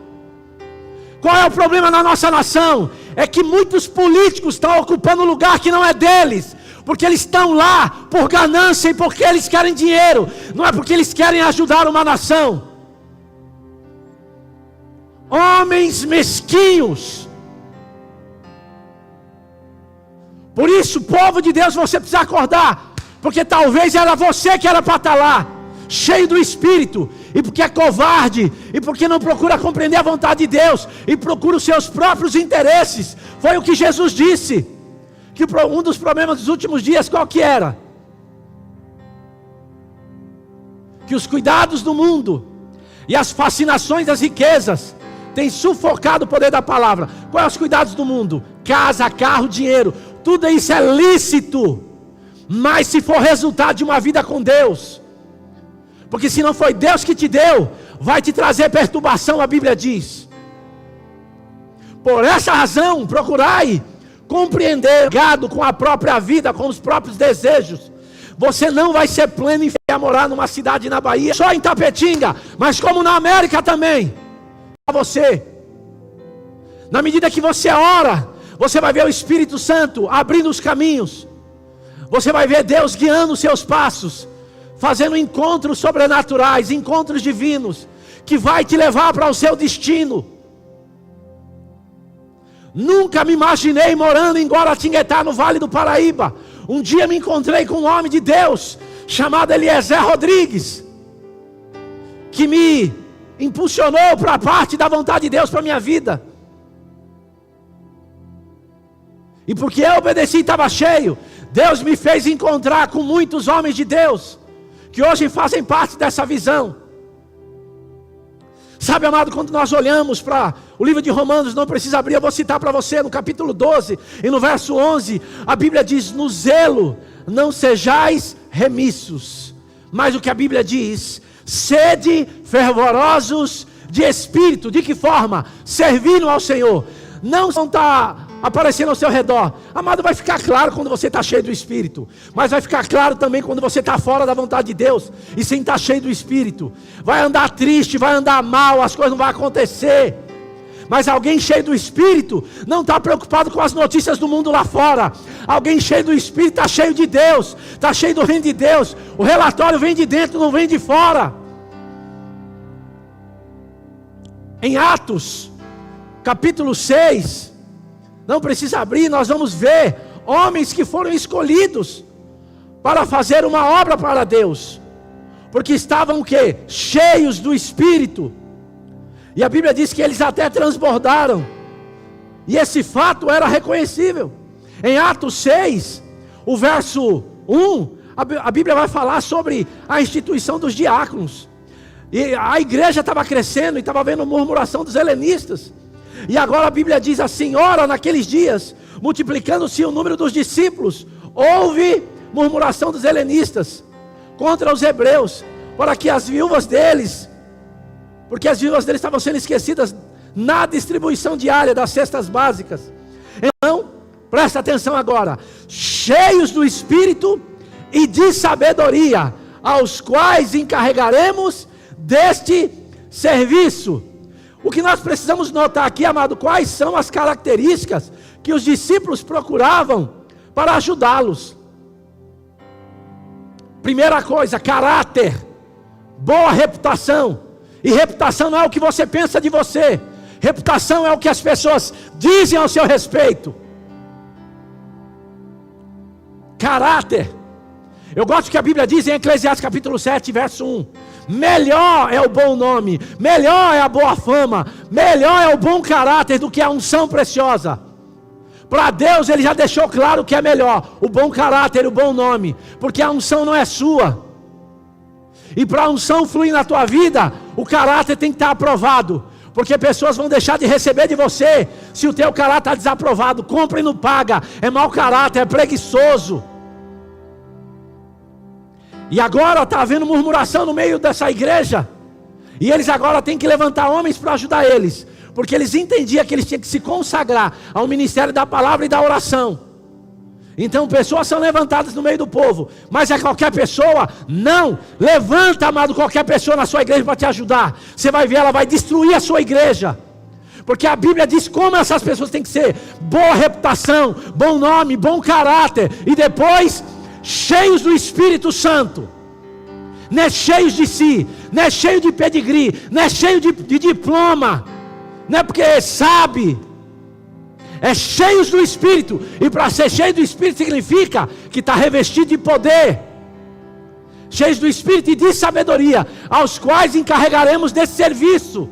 Qual é o problema na nossa nação? É que muitos políticos estão ocupando um lugar que não é deles, porque eles estão lá por ganância e porque eles querem dinheiro, não é porque eles querem ajudar uma nação. Homens mesquinhos. Por isso, povo de Deus, você precisa acordar, porque talvez era você que era para estar lá, cheio do Espírito, e porque é covarde, e porque não procura compreender a vontade de Deus, e procura os seus próprios interesses. Foi o que Jesus disse, que um dos problemas dos últimos dias, qual que era? Que os cuidados do mundo, e as fascinações das riquezas, tem sufocado o poder da palavra. Quais os cuidados do mundo? Casa, carro, dinheiro. Tudo isso é lícito, mas se for resultado de uma vida com Deus, porque se não foi Deus que te deu, vai te trazer perturbação, a Bíblia diz. Por essa razão, procurai compreender, ligado com a própria vida, com os próprios desejos. Você não vai ser pleno e a morar numa cidade na Bahia, só em Tapetinga, mas como na América também. Você, na medida que você ora, você vai ver o Espírito Santo abrindo os caminhos, você vai ver Deus guiando os seus passos, fazendo encontros sobrenaturais, encontros divinos, que vai te levar para o seu destino. Nunca me imaginei morando em Guaratinguetá, no Vale do Paraíba. Um dia me encontrei com um homem de Deus, chamado Eliezer Rodrigues, que me impulsionou para a parte da vontade de Deus para a minha vida. E porque eu obedeci e estava cheio, Deus me fez encontrar com muitos homens de Deus, que hoje fazem parte dessa visão. Sabe, amado, quando nós olhamos para o livro de Romanos, não precisa abrir, eu vou citar para você, no capítulo 12, e no verso 11, a Bíblia diz, no zelo não sejais remissos, mas o que a Bíblia diz, sede fervorosos de espírito. De que forma? Servindo ao Senhor. Não está aparecendo ao seu redor. Amado, vai ficar claro quando você está cheio do Espírito, mas vai ficar claro também quando você está fora da vontade de Deus e sem estar cheio do Espírito. Vai andar triste, vai andar mal, as coisas não vão acontecer. Mas alguém cheio do Espírito não está preocupado com as notícias do mundo lá fora. Alguém cheio do Espírito está cheio de Deus, está cheio do reino de Deus. O relatório vem de dentro, não vem de fora. Em Atos capítulo 6, não precisa abrir, nós vamos ver homens que foram escolhidos para fazer uma obra para Deus, porque estavam o quê? Cheios do Espírito. E a Bíblia diz que eles até transbordaram, e esse fato era reconhecível. Em Atos 6, o verso 1, a Bíblia vai falar sobre a instituição dos diáconos. E a igreja estava crescendo e estava havendo murmuração dos helenistas. E agora a Bíblia diz assim: ora, naqueles dias, multiplicando-se o número dos discípulos, houve murmuração dos helenistas contra os hebreus, para que as viúvas deles, porque as viúvas deles estavam sendo esquecidas na distribuição diária das cestas básicas. Então, presta atenção agora: cheios do Espírito e de sabedoria, aos quais encarregaremos deste serviço. O que nós precisamos notar aqui, amado, quais são as características que os discípulos procuravam para ajudá-los. Primeira coisa, caráter, boa reputação. E reputação não é o que você pensa de você, reputação é o que as pessoas dizem ao seu respeito. Caráter. Eu gosto que a Bíblia diz em Eclesiastes capítulo 7, verso 1: melhor é o bom nome, melhor é a boa fama, melhor é o bom caráter do que a unção preciosa. Para Deus Ele já deixou claro que é melhor o bom caráter, o bom nome, porque a unção não é sua. E para a unção fluir na tua vida, o caráter tem que estar aprovado, porque pessoas vão deixar de receber de você se o teu caráter está desaprovado. Compra e não paga, é mau caráter, é preguiçoso. E agora está havendo murmuração no meio dessa igreja, e eles agora têm que levantar homens para ajudar eles, porque eles entendiam que eles tinham que se consagrar ao ministério da palavra e da oração. Então pessoas são levantadas no meio do povo, mas é qualquer pessoa? Não, levanta, amado, qualquer pessoa na sua igreja para te ajudar. Você vai ver, ela vai destruir a sua igreja, porque a Bíblia diz como essas pessoas têm que ser: boa reputação, bom nome, bom caráter, e depois cheios do Espírito Santo. Não é cheios de si, não é cheio de pedigree, não é cheio de diploma, não é porque sabe, é cheios do Espírito. E para ser cheio do Espírito significa que está revestido de poder. Cheios do Espírito e de sabedoria, aos quais encarregaremos desse serviço.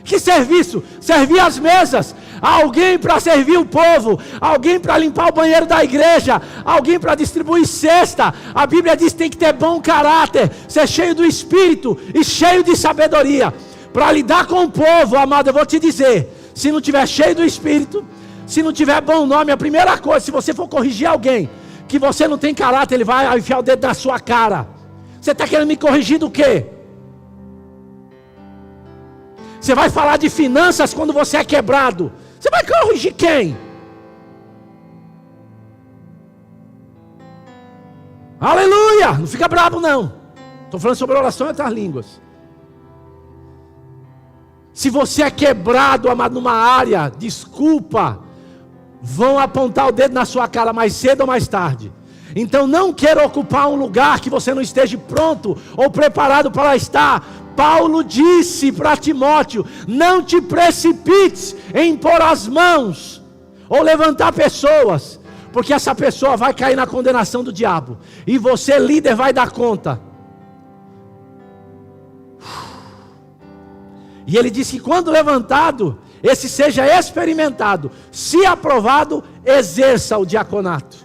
Que serviço? Servir as mesas. Alguém para servir o povo, alguém para limpar o banheiro da igreja, alguém para distribuir cesta. A Bíblia diz que tem que ter bom caráter, ser cheio do Espírito e cheio de sabedoria. Para lidar com o povo, amado, eu vou te dizer: se não tiver cheio do Espírito, se não tiver bom nome, a primeira coisa, se você for corrigir alguém que você não tem caráter, ele vai enfiar o dedo na sua cara. Você está querendo me corrigir do quê? Você vai falar de finanças quando você é quebrado. Você vai corrigir quem? Aleluia! Não fica bravo não. Estou falando sobre oração e outras línguas. Se você é quebrado, amado, numa área, desculpa, vão apontar o dedo na sua cara mais cedo ou mais tarde. Então não queira ocupar um lugar que você não esteja pronto ou preparado para estar. Paulo disse para Timóteo: não te precipites em impor as mãos ou levantar pessoas, porque essa pessoa vai cair na condenação do diabo, e você, líder, vai dar conta. E ele disse que quando levantado, esse seja experimentado, se aprovado, exerça o diaconato.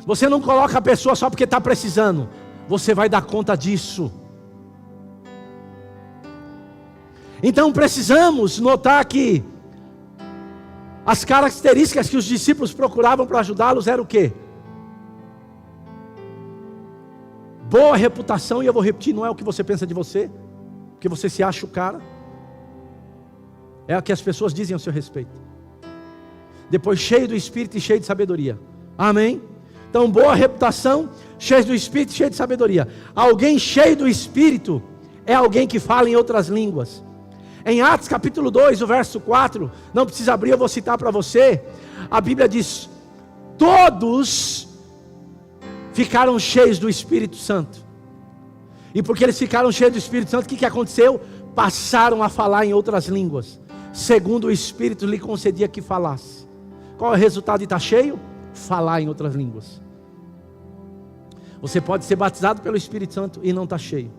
Você não coloca a pessoa só porque está precisando, você vai dar conta disso. Então precisamos notar que as características que os discípulos procuravam para ajudá-los eram o quê? Boa reputação, e eu vou repetir, não é o que você pensa de você, porque você se acha o cara, é o que as pessoas dizem ao seu respeito. depois cheio do Espírito e cheio de sabedoria. Amém? Então, boa reputação, cheio do Espírito e cheio de sabedoria. Alguém cheio do Espírito é alguém que fala em outras línguas. Em Atos capítulo 2, o verso 4, não precisa abrir, eu vou citar para você. A Bíblia diz: todos ficaram cheios do Espírito Santo. E porque eles ficaram cheios do Espírito Santo, o que aconteceu? Passaram a falar em outras línguas, segundo o Espírito lhe concedia que falasse. Qual é o resultado de estar cheio? Falar em outras línguas. Você pode ser batizado pelo Espírito Santo e não estar cheio,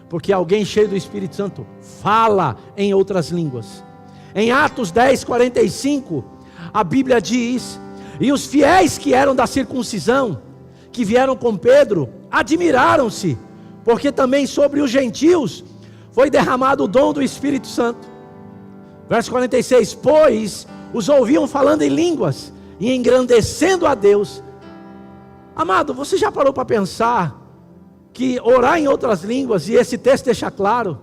porque alguém cheio do Espírito Santo fala em outras línguas. Em Atos 10, 45, a Bíblia diz: e os fiéis que eram da circuncisão, que vieram com Pedro, admiraram-se, porque também sobre os gentios foi derramado o dom do Espírito Santo. Verso 46, pois os ouviam falando em línguas e engrandecendo a Deus. Amado, você já parou para pensar que orar em outras línguas, e esse texto deixa claro,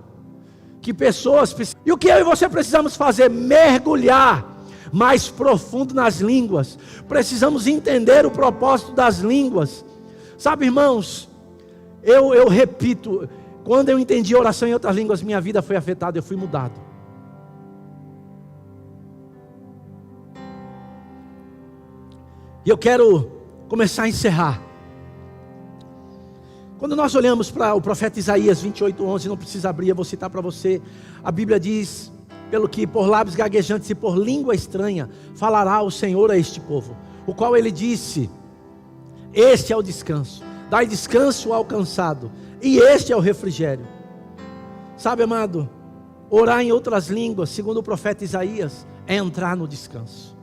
que pessoas, e o que eu e você precisamos fazer? Mergulhar mais profundo nas línguas. Precisamos entender o propósito das línguas. Sabe, irmãos, eu repito, quando eu entendi oração em outras línguas, minha vida foi afetada, eu fui mudado. E eu quero começar a encerrar. Quando nós olhamos para o profeta Isaías 28:11, não precisa abrir, eu vou citar para você. A Bíblia diz: pelo que por lábios gaguejantes e por língua estranha falará o Senhor a este povo, o qual ele disse: este é o descanso, dai descanso ao cansado, e este é o refrigério. Sabe, amado, orar em outras línguas, segundo o profeta Isaías, é entrar no descanso.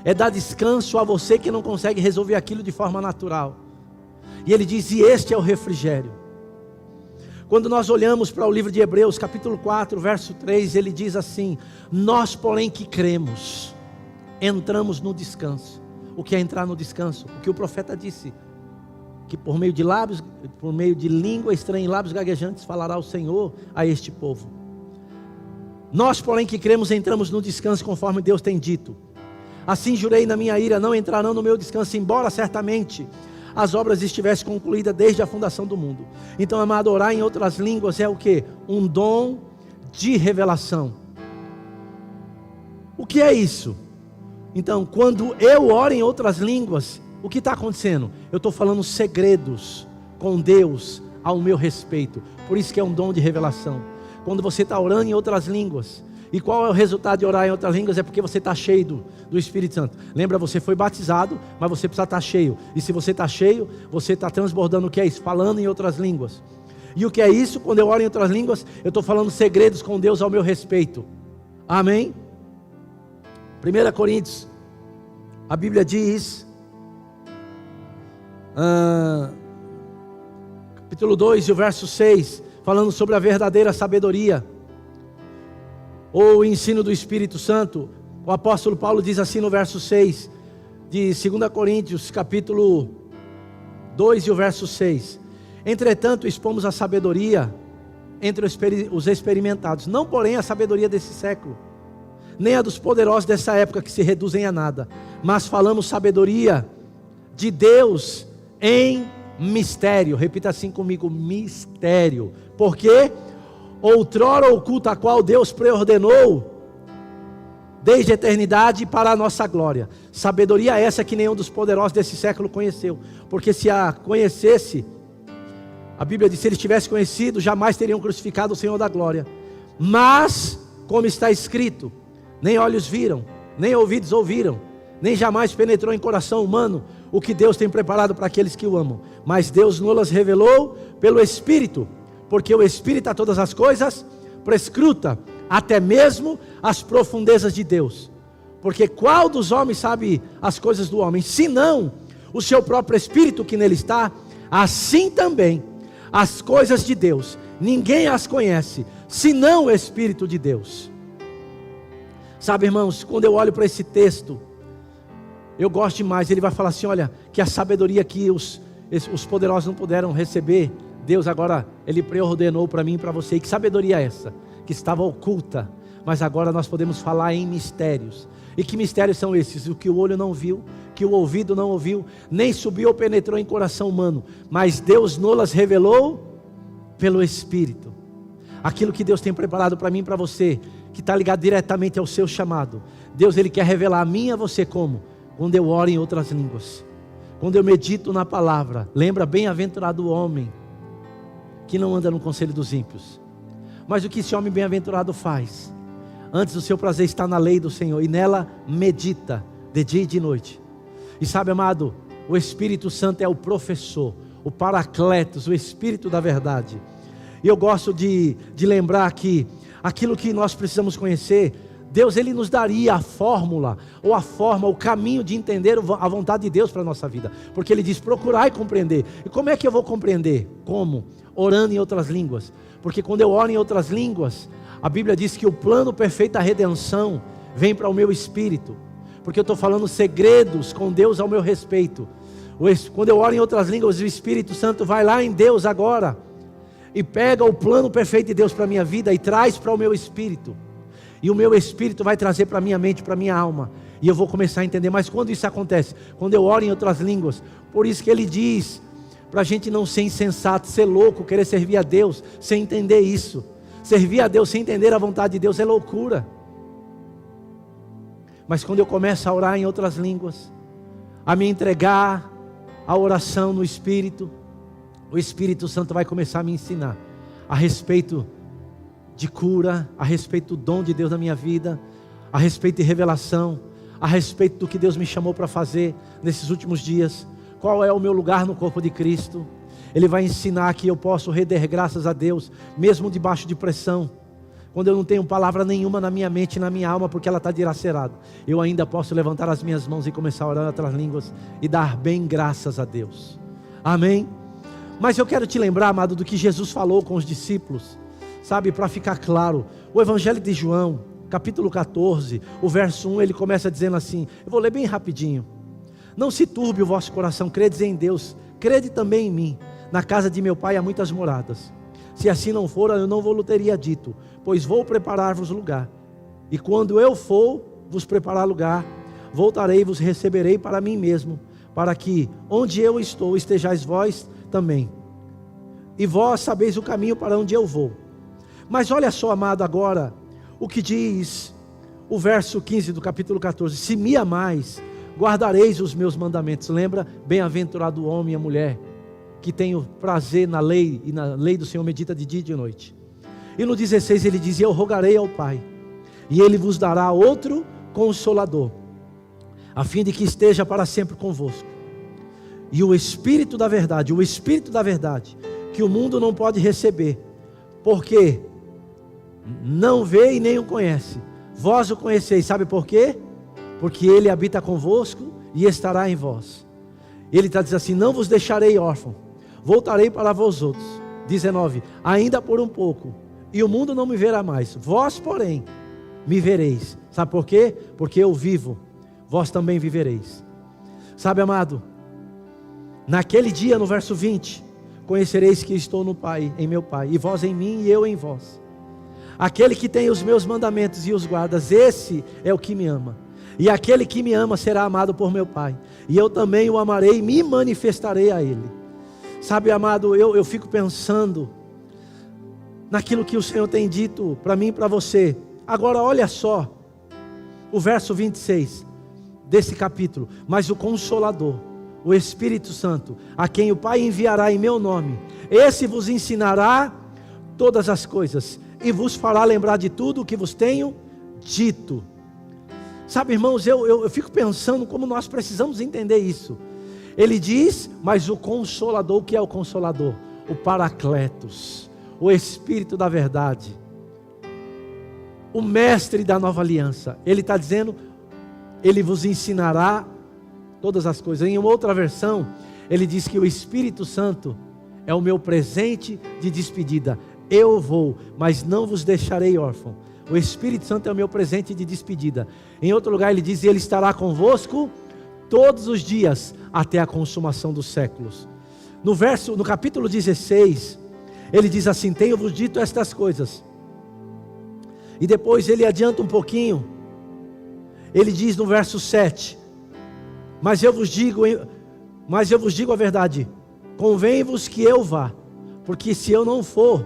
É dar descanso a você que não consegue resolver aquilo de forma natural. E ele diz: e este é o refrigério. Quando nós olhamos para o livro de Hebreus, capítulo 4, verso 3, ele diz assim: nós, porém, que cremos, entramos no descanso. O que é entrar no descanso? O que o profeta disse: que por meio de lábios, por meio de língua estranha e lábios gaguejantes, falará o Senhor a este povo. Nós, porém, que cremos, entramos no descanso, conforme Deus tem dito. Assim jurei na minha ira, não entrarão no meu descanso, embora certamente as obras estivessem concluídas desde a fundação do mundo. Então, amado, orar em outras línguas é o que? Um dom de revelação. O que é isso? Então, quando eu oro em outras línguas, o que está acontecendo? Eu estou falando segredos com Deus ao meu respeito. Por isso que é um dom de revelação. Quando você está orando em outras línguas, e qual é o resultado de orar em outras línguas? É porque você está cheio do Espírito Santo. Lembra, você foi batizado, mas você precisa estar cheio. E se você está cheio, você está transbordando. O que é isso? Falando em outras línguas. E o que é isso? Quando eu oro em outras línguas, eu estou falando segredos com Deus ao meu respeito. Amém? 1 Coríntios, a Bíblia diz, capítulo 2 e o verso 6, falando sobre a verdadeira sabedoria, ou o ensino do Espírito Santo. O apóstolo Paulo diz assim no verso 6 de 2 Coríntios, capítulo 2 e o verso 6: entretanto expomos a sabedoria entre os experimentados, não porém a sabedoria desse século, nem a dos poderosos dessa época, que se reduzem a nada, mas falamos sabedoria de Deus em mistério. Repita assim comigo: mistério. Por quê? Outrora oculta, a qual Deus preordenou desde a eternidade para a nossa glória. Sabedoria essa que nenhum dos poderosos desse século conheceu, porque se a conhecesse, a Bíblia diz, se eles tivessem conhecido, jamais teriam crucificado o Senhor da glória. Mas, como está escrito, nem olhos viram, nem ouvidos ouviram, nem jamais penetrou em coração humano o que Deus tem preparado para aqueles que o amam. Mas Deus nos revelou pelo Espírito, porque o Espírito a todas as coisas prescruta, até mesmo as profundezas de Deus. Porque qual dos homens sabe as coisas do homem, senão o seu próprio Espírito que nele está? Assim também as coisas de Deus, ninguém as conhece, senão o Espírito de Deus. Sabe, irmãos, quando eu olho para esse texto, eu gosto demais. Ele vai falar assim: olha, que a sabedoria que os poderosos não puderam receber, Deus agora, Ele preordenou para mim e para você. E que sabedoria é essa? Que estava oculta, mas agora nós podemos falar em mistérios. E que mistérios são esses? O que o olho não viu, que o ouvido não ouviu, nem subiu ou penetrou em coração humano, mas Deus nos revelou pelo Espírito. Aquilo que Deus tem preparado para mim e para você, que está ligado diretamente ao seu chamado. Deus, Ele quer revelar a mim e a você como? Quando eu oro em outras línguas, quando eu medito na palavra. Lembra, bem-aventurado o homem que não anda no conselho dos ímpios. Mas o que esse homem bem-aventurado faz? Antes o seu prazer está na lei do Senhor, e nela medita de dia e de noite. E sabe, amado, o Espírito Santo é o professor, o Paracletos, o Espírito da verdade. E eu gosto de lembrar que aquilo que nós precisamos conhecer, Deus, Ele nos daria a fórmula, ou a forma, o caminho de entender a vontade de Deus para a nossa vida. Porque Ele diz, procurar e compreender. E como é que eu vou compreender? Como? Orando em outras línguas. Porque quando eu oro em outras línguas, a Bíblia diz que o plano perfeito da redenção vem para o meu espírito. Porque eu estou falando segredos com Deus ao meu respeito. Quando eu oro em outras línguas, o Espírito Santo vai lá em Deus agora e pega o plano perfeito de Deus para a minha vida e traz para o meu espírito. E o meu espírito vai trazer para a minha mente, para a minha alma. E eu vou começar a entender. Mas quando isso acontece? Quando eu oro em outras línguas. Por isso que Ele diz, para a gente não ser insensato, ser louco, querer servir a Deus sem entender isso. Servir a Deus sem entender a vontade de Deus é loucura. Mas quando eu começo a orar em outras línguas, a me entregar à oração no Espírito, o Espírito Santo vai começar a me ensinar a respeito de cura, a respeito do dom de Deus na minha vida, a respeito de revelação, a respeito do que Deus me chamou para fazer nesses últimos dias. Qual é o meu lugar no corpo de Cristo? Ele vai ensinar que eu posso render graças a Deus, mesmo debaixo de pressão. Quando eu não tenho palavra nenhuma na minha mente e na minha alma, porque ela está dilacerada, eu ainda posso levantar as minhas mãos e começar a orar em outras línguas e dar bem graças a Deus. Amém? Mas eu quero te lembrar, amado, do que Jesus falou com os discípulos. Sabe, para ficar claro, o Evangelho de João, capítulo 14, o verso 1, ele começa dizendo assim, eu vou ler bem rapidinho. Não se turbe o vosso coração, credes em Deus, crede também em mim. Na casa de meu Pai há muitas moradas. Se assim não for, eu não vou teria dito, pois vou preparar-vos lugar. E quando eu for vos preparar lugar, voltarei e vos receberei para mim mesmo, para que onde eu estou estejais vós também. E vós sabeis o caminho para onde eu vou. Mas olha só, amado, agora, o que diz o verso 15 do capítulo 14. Se me amais, guardareis os meus mandamentos. Lembra? Bem-aventurado o homem e a mulher, que tem o prazer na lei, e na lei do Senhor medita de dia e de noite. E no 16 ele diz, eu rogarei ao Pai, e Ele vos dará outro Consolador, a fim de que esteja para sempre convosco. E o Espírito da verdade, que o mundo não pode receber, porque não vê e nem o conhece. Vós o conheceis, sabe por quê? Porque Ele habita convosco e estará em vós. Ele está dizendo assim, não vos deixarei órfão, voltarei para vós outros. 19, ainda por um pouco, e o mundo não me verá mais, vós porém me vereis. Sabe por quê? Porque eu vivo, vós também vivereis. Sabe, amado, naquele dia, no verso 20, conhecereis que estou no Pai, em meu Pai, e vós em mim e eu em vós. Aquele que tem os meus mandamentos e os guardas, esse é o que me ama. E aquele que me ama será amado por meu Pai, e eu também o amarei e me manifestarei a Ele. Sabe, amado, eu fico pensando naquilo que o Senhor tem dito para mim e para você. Agora olha só, o verso 26 desse capítulo. Mas o Consolador, o Espírito Santo, a quem o Pai enviará em meu nome, esse vos ensinará todas as coisas, e vos fará lembrar de tudo o que vos tenho dito. Sabe, irmãos, eu fico pensando como nós precisamos entender isso. Ele diz, mas o Consolador, o que é o Consolador? O Paracletos, o Espírito da verdade, o Mestre da nova aliança. Ele está dizendo, Ele vos ensinará todas as coisas. Em uma outra versão, ele diz que o Espírito Santo é o meu presente de despedida. Eu vou, mas não vos deixarei órfão. O Espírito Santo é o meu presente de despedida. Em outro lugar ele diz, Ele estará convosco todos os dias, até a consumação dos séculos. No capítulo 16, ele diz assim, tenho-vos dito estas coisas. E depois ele adianta um pouquinho, Ele diz no verso 7, mas eu vos digo a verdade, convém-vos que eu vá, porque se eu não for,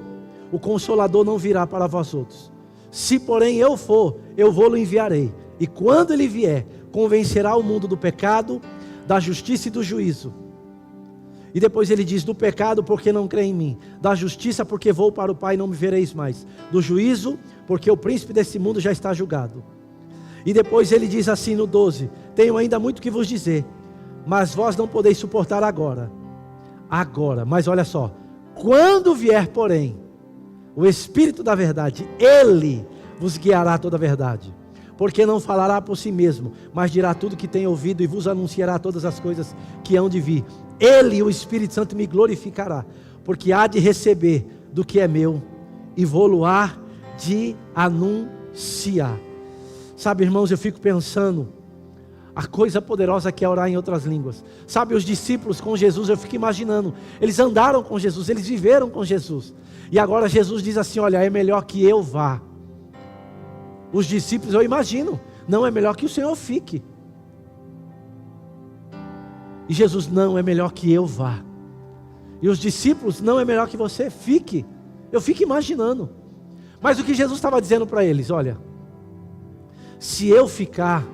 o Consolador não virá para vós outros. Se porém eu for, eu vou-lo enviarei, e quando ele vier, convencerá o mundo do pecado, da justiça e do juízo. E depois ele diz, do pecado porque não crê em mim, da justiça porque vou para o Pai e não me vereis mais, do juízo porque o príncipe desse mundo já está julgado. E depois ele diz assim no 12, tenho ainda muito que vos dizer, mas vós não podeis suportar agora, mas olha só, quando vier porém, o Espírito da verdade, Ele vos guiará a toda a verdade, porque não falará por si mesmo, mas dirá tudo que tem ouvido e vos anunciará todas as coisas que hão de vir. Ele, o Espírito Santo, me glorificará, porque há de receber do que é meu e vou-lo há de anunciar. Sabe, irmãos, eu fico pensando a coisa poderosa que é orar em outras línguas. Sabe, os discípulos com Jesus, eu fico imaginando, eles andaram com Jesus, eles viveram com Jesus, e agora Jesus diz assim, olha, é melhor que eu vá. Os discípulos, eu imagino, não, é melhor que o Senhor fique. E Jesus, não, é melhor que eu vá. E os discípulos, não, é melhor que você fique. Eu fico imaginando. Mas o que Jesus estava dizendo para eles, olha, se eu ficar,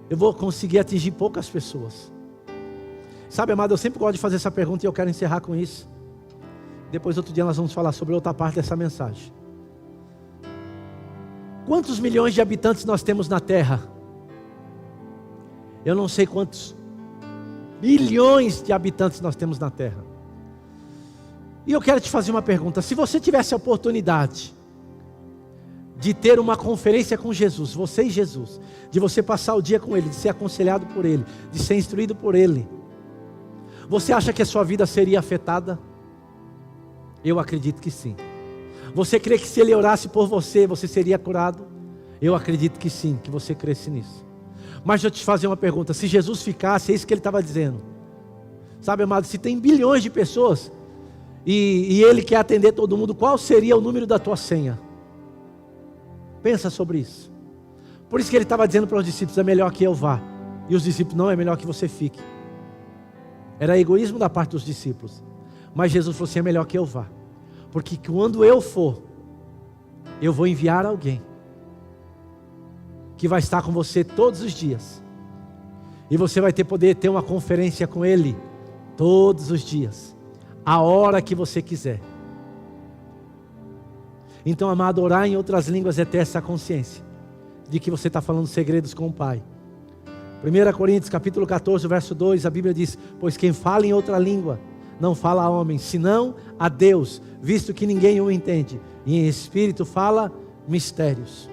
eu vou conseguir atingir poucas pessoas. Sabe, amado, eu sempre gosto de fazer essa pergunta e eu quero encerrar com isso. Depois outro dia nós vamos falar sobre outra parte dessa mensagem. Quantos milhões de habitantes nós temos na Terra? Eu não sei quantos bilhões de habitantes nós temos na Terra. E eu quero te fazer uma pergunta. Se você tivesse a oportunidade de ter uma conferência com Jesus, você e Jesus, de você passar o dia com Ele, de ser aconselhado por Ele, de ser instruído por Ele, você acha que a sua vida seria afetada? Eu acredito que sim. Você crê que se Ele orasse por você, você seria curado? Eu acredito que sim, que você cresce nisso. Mas deixa eu te fazer uma pergunta, se Jesus ficasse, é isso que Ele estava dizendo. Sabe, amado, se tem bilhões de pessoas, e Ele quer atender todo mundo, qual seria o número da tua senha? Pensa sobre isso. Por isso que Ele estava dizendo para os discípulos, é melhor que eu vá. E os discípulos, não, é melhor que você fique. Era egoísmo da parte dos discípulos. Mas Jesus falou assim, é melhor que eu vá. Porque quando eu for, eu vou enviar alguém que vai estar com você todos os dias. E você vai poder ter uma conferência com Ele todos os dias, a hora que você quiser. Então, amado, orar em outras línguas é ter essa consciência de que você está falando segredos com o Pai. 1 Coríntios capítulo 14, verso 2, a Bíblia diz, pois quem fala em outra língua, não fala a homem, senão a Deus, visto que ninguém o entende, e em espírito fala mistérios.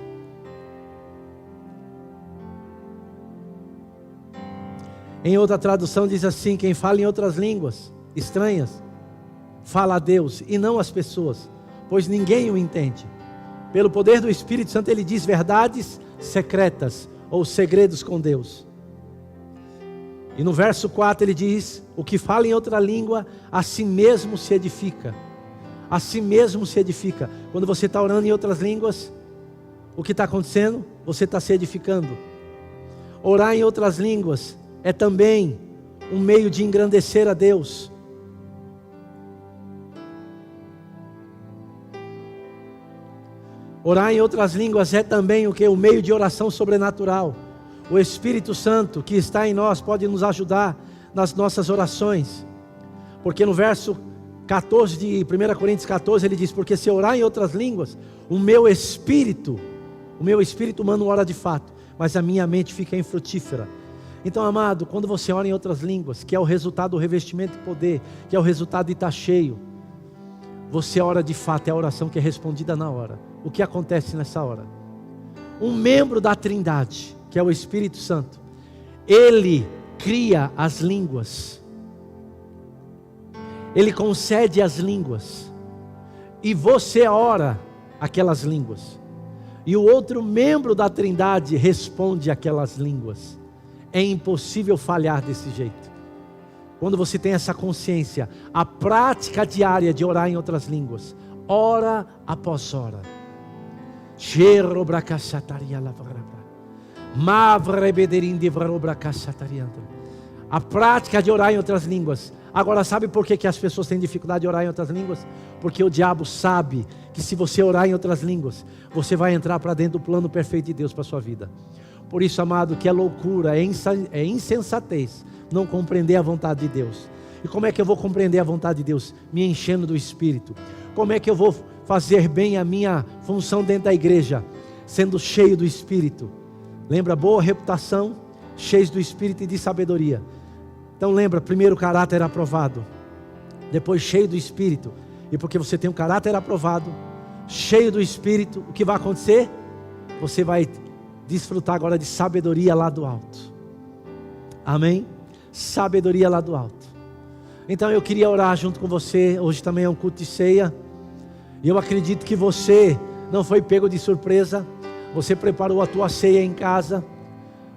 Em outra tradução diz assim, quem fala em outras línguas estranhas, fala a Deus e não as pessoas, pois ninguém o entende. Pelo poder do Espírito Santo ele diz verdades secretas, ou segredos com Deus. E no verso 4 ele diz, o que fala em outra língua, a si mesmo se edifica. A si mesmo se edifica. Quando você está orando em outras línguas, o que está acontecendo? Você está se edificando. Orar em outras línguas é também um meio de engrandecer a Deus. Orar em outras línguas é também o que? Um meio de oração sobrenatural. O Espírito Santo que está em nós pode nos ajudar nas nossas orações. Porque no verso 14 de 1 Coríntios 14 ele diz, porque se orar em outras línguas, o meu espírito humano ora de fato, mas a minha mente fica infrutífera. Então, amado, quando você ora em outras línguas, que é o resultado do revestimento de poder, que é o resultado de estar cheio, você ora de fato, é a oração que é respondida na hora. O que acontece nessa hora? Um membro da Trindade, que é o Espírito Santo, ele cria as línguas, ele concede as línguas, e você ora aquelas línguas, e o outro membro da Trindade responde aquelas línguas. É impossível falhar desse jeito. Quando você tem essa consciência, a prática diária de orar em outras línguas, hora após hora, A prática de orar em outras línguas. Agora, sabe por que as pessoas têm dificuldade de orar em outras línguas? Porque o diabo sabe que se você orar em outras línguas, você vai entrar para dentro do plano perfeito de Deus para a sua vida. Por isso, amado, que é loucura, é insensatez não compreender a vontade de Deus. E como é que eu vou compreender a vontade de Deus? Me enchendo do Espírito. Como é que eu vou fazer bem a minha função dentro da igreja? Sendo cheio do Espírito. Lembra, boa reputação, cheios do Espírito e de sabedoria. Então lembra, primeiro o caráter aprovado, depois cheio do Espírito. E porque você tem um caráter aprovado, cheio do Espírito, o que vai acontecer? Você vai desfrutar agora de sabedoria lá do alto. Amém? Sabedoria lá do alto. Então eu queria orar junto com você. Hoje também é um culto de ceia. E eu acredito que você não foi pego de surpresa. Você preparou a tua ceia em casa.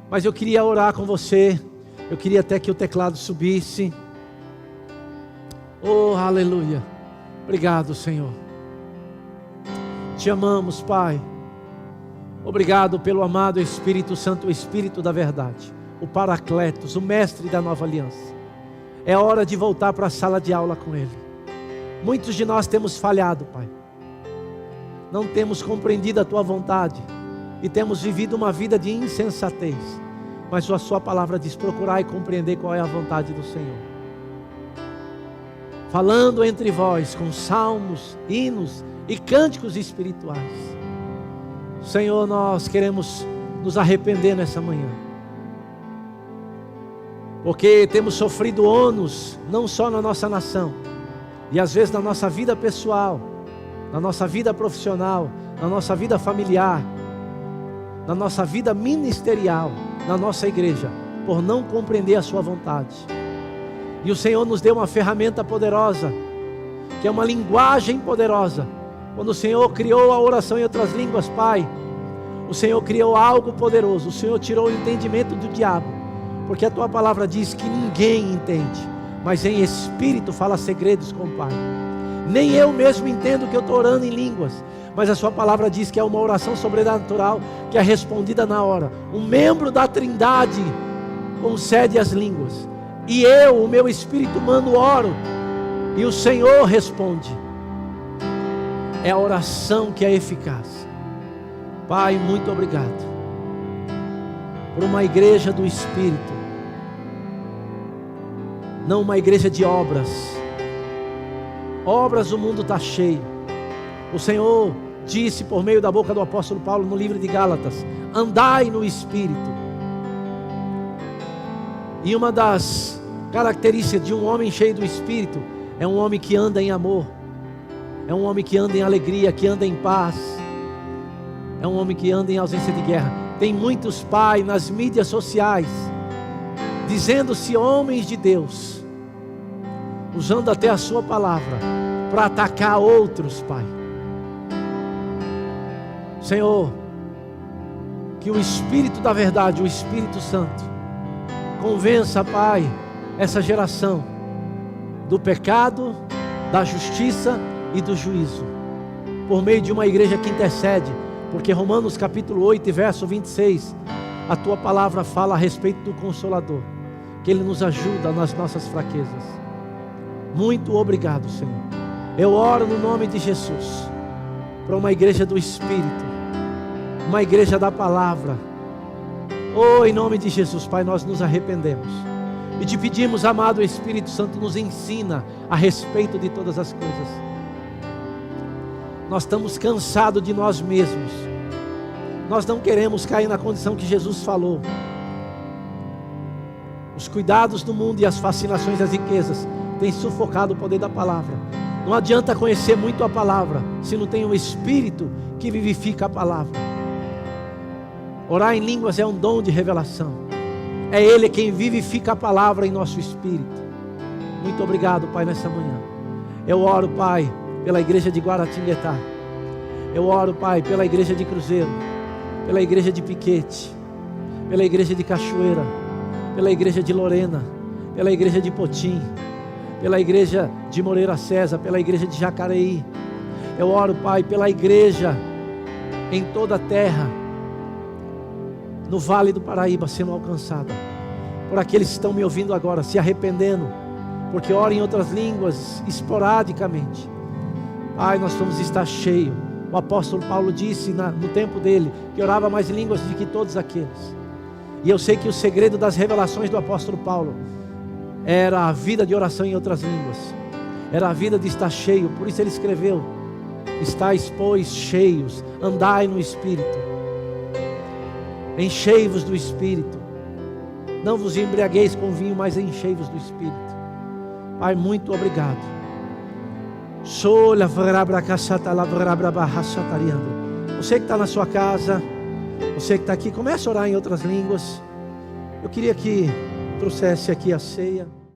Mas eu queria orar com você. Eu queria até que o teclado subisse. Oh, aleluia. Obrigado, Senhor. Te amamos, Pai. Obrigado pelo amado Espírito Santo, o Espírito da verdade, o Paracletos, o Mestre da nova aliança. É hora de voltar para a sala de aula com Ele. Muitos de nós temos falhado, Pai. Não temos compreendido a Tua vontade e temos vivido uma vida de insensatez. Mas a Sua palavra diz: procurar e compreender qual é a vontade do Senhor. Falando entre vós com salmos, hinos e cânticos espirituais. Senhor, nós queremos nos arrepender nessa manhã. Porque temos sofrido ônus, não só na nossa nação, e às vezes na nossa vida pessoal, na nossa vida profissional, na nossa vida familiar, na nossa vida ministerial, na nossa igreja, por não compreender a Sua vontade. E o Senhor nos deu uma ferramenta poderosa, que é uma linguagem poderosa. Quando o Senhor criou a oração em outras línguas, Pai, o Senhor criou algo poderoso. O Senhor tirou o entendimento do diabo, porque a Tua palavra diz que ninguém entende, mas em espírito fala segredos com o Pai. Nem eu mesmo entendo que eu estou orando em línguas, mas a Sua palavra diz que é uma oração sobrenatural, que é respondida na hora. Um membro da Trindade concede as línguas, e eu, o meu espírito humano, oro, e o Senhor responde. É a oração que é eficaz. Pai, muito obrigado por uma igreja do Espírito, não uma igreja de obras. Obras o mundo está cheio. O Senhor disse por meio da boca do apóstolo Paulo no livro de Gálatas: andai no Espírito. E uma das características de um homem cheio do Espírito é um homem que anda em amor, é um homem que anda em alegria, que anda em paz, é um homem que anda em ausência de guerra. Tem muitos pais nas mídias sociais dizendo-se homens de Deus, usando até a Sua palavra para atacar outros, Pai. Senhor, que o Espírito da verdade, o Espírito Santo, convença, Pai, essa geração do pecado, da justiça e do juízo, por meio de uma igreja que intercede. Porque Romanos capítulo 8 verso 26, a Tua palavra fala a respeito do Consolador, que Ele nos ajuda nas nossas fraquezas. Muito obrigado, Senhor. Eu oro no nome de Jesus, para uma igreja do Espírito, uma igreja da palavra. Oh, em nome de Jesus, Pai, nós nos arrependemos e Te pedimos, amado Espírito Santo, nos ensina a respeito de todas as coisas. Nós estamos cansados de nós mesmos. Nós não queremos cair na condição que Jesus falou. Os cuidados do mundo e as fascinações das riquezas têm sufocado o poder da palavra. Não adianta conhecer muito a palavra se não tem um Espírito que vivifica a palavra. Orar em línguas é um dom de revelação. É Ele quem vivifica a palavra em nosso espírito. Muito obrigado, Pai, nessa manhã. Eu oro, Pai, pela igreja de Guaratinguetá. Eu oro, Pai, pela igreja de Cruzeiro, pela igreja de Piquete, pela igreja de Cachoeira, pela igreja de Lorena, pela igreja de Potim, pela igreja de Moreira César, pela igreja de Jacareí. Eu oro, Pai, pela igreja em toda a terra, no Vale do Paraíba sendo alcançada. Por aqueles que estão me ouvindo agora, se arrependendo, porque oram em outras línguas esporadicamente. Pai, nós vamos estar cheios. O apóstolo Paulo disse no tempo dele que orava mais línguas do que todos aqueles. E eu sei que o segredo das revelações do apóstolo Paulo era a vida de oração em outras línguas, era a vida de estar cheio. Por isso ele escreveu: estáis, pois, cheios, andai no Espírito, enchei-vos do Espírito, não vos embriagueis com vinho, mas enchei-vos do Espírito. Pai, muito obrigado. Você que está na sua casa, você que está aqui, comece a orar em outras línguas. Eu queria que trouxesse aqui a ceia.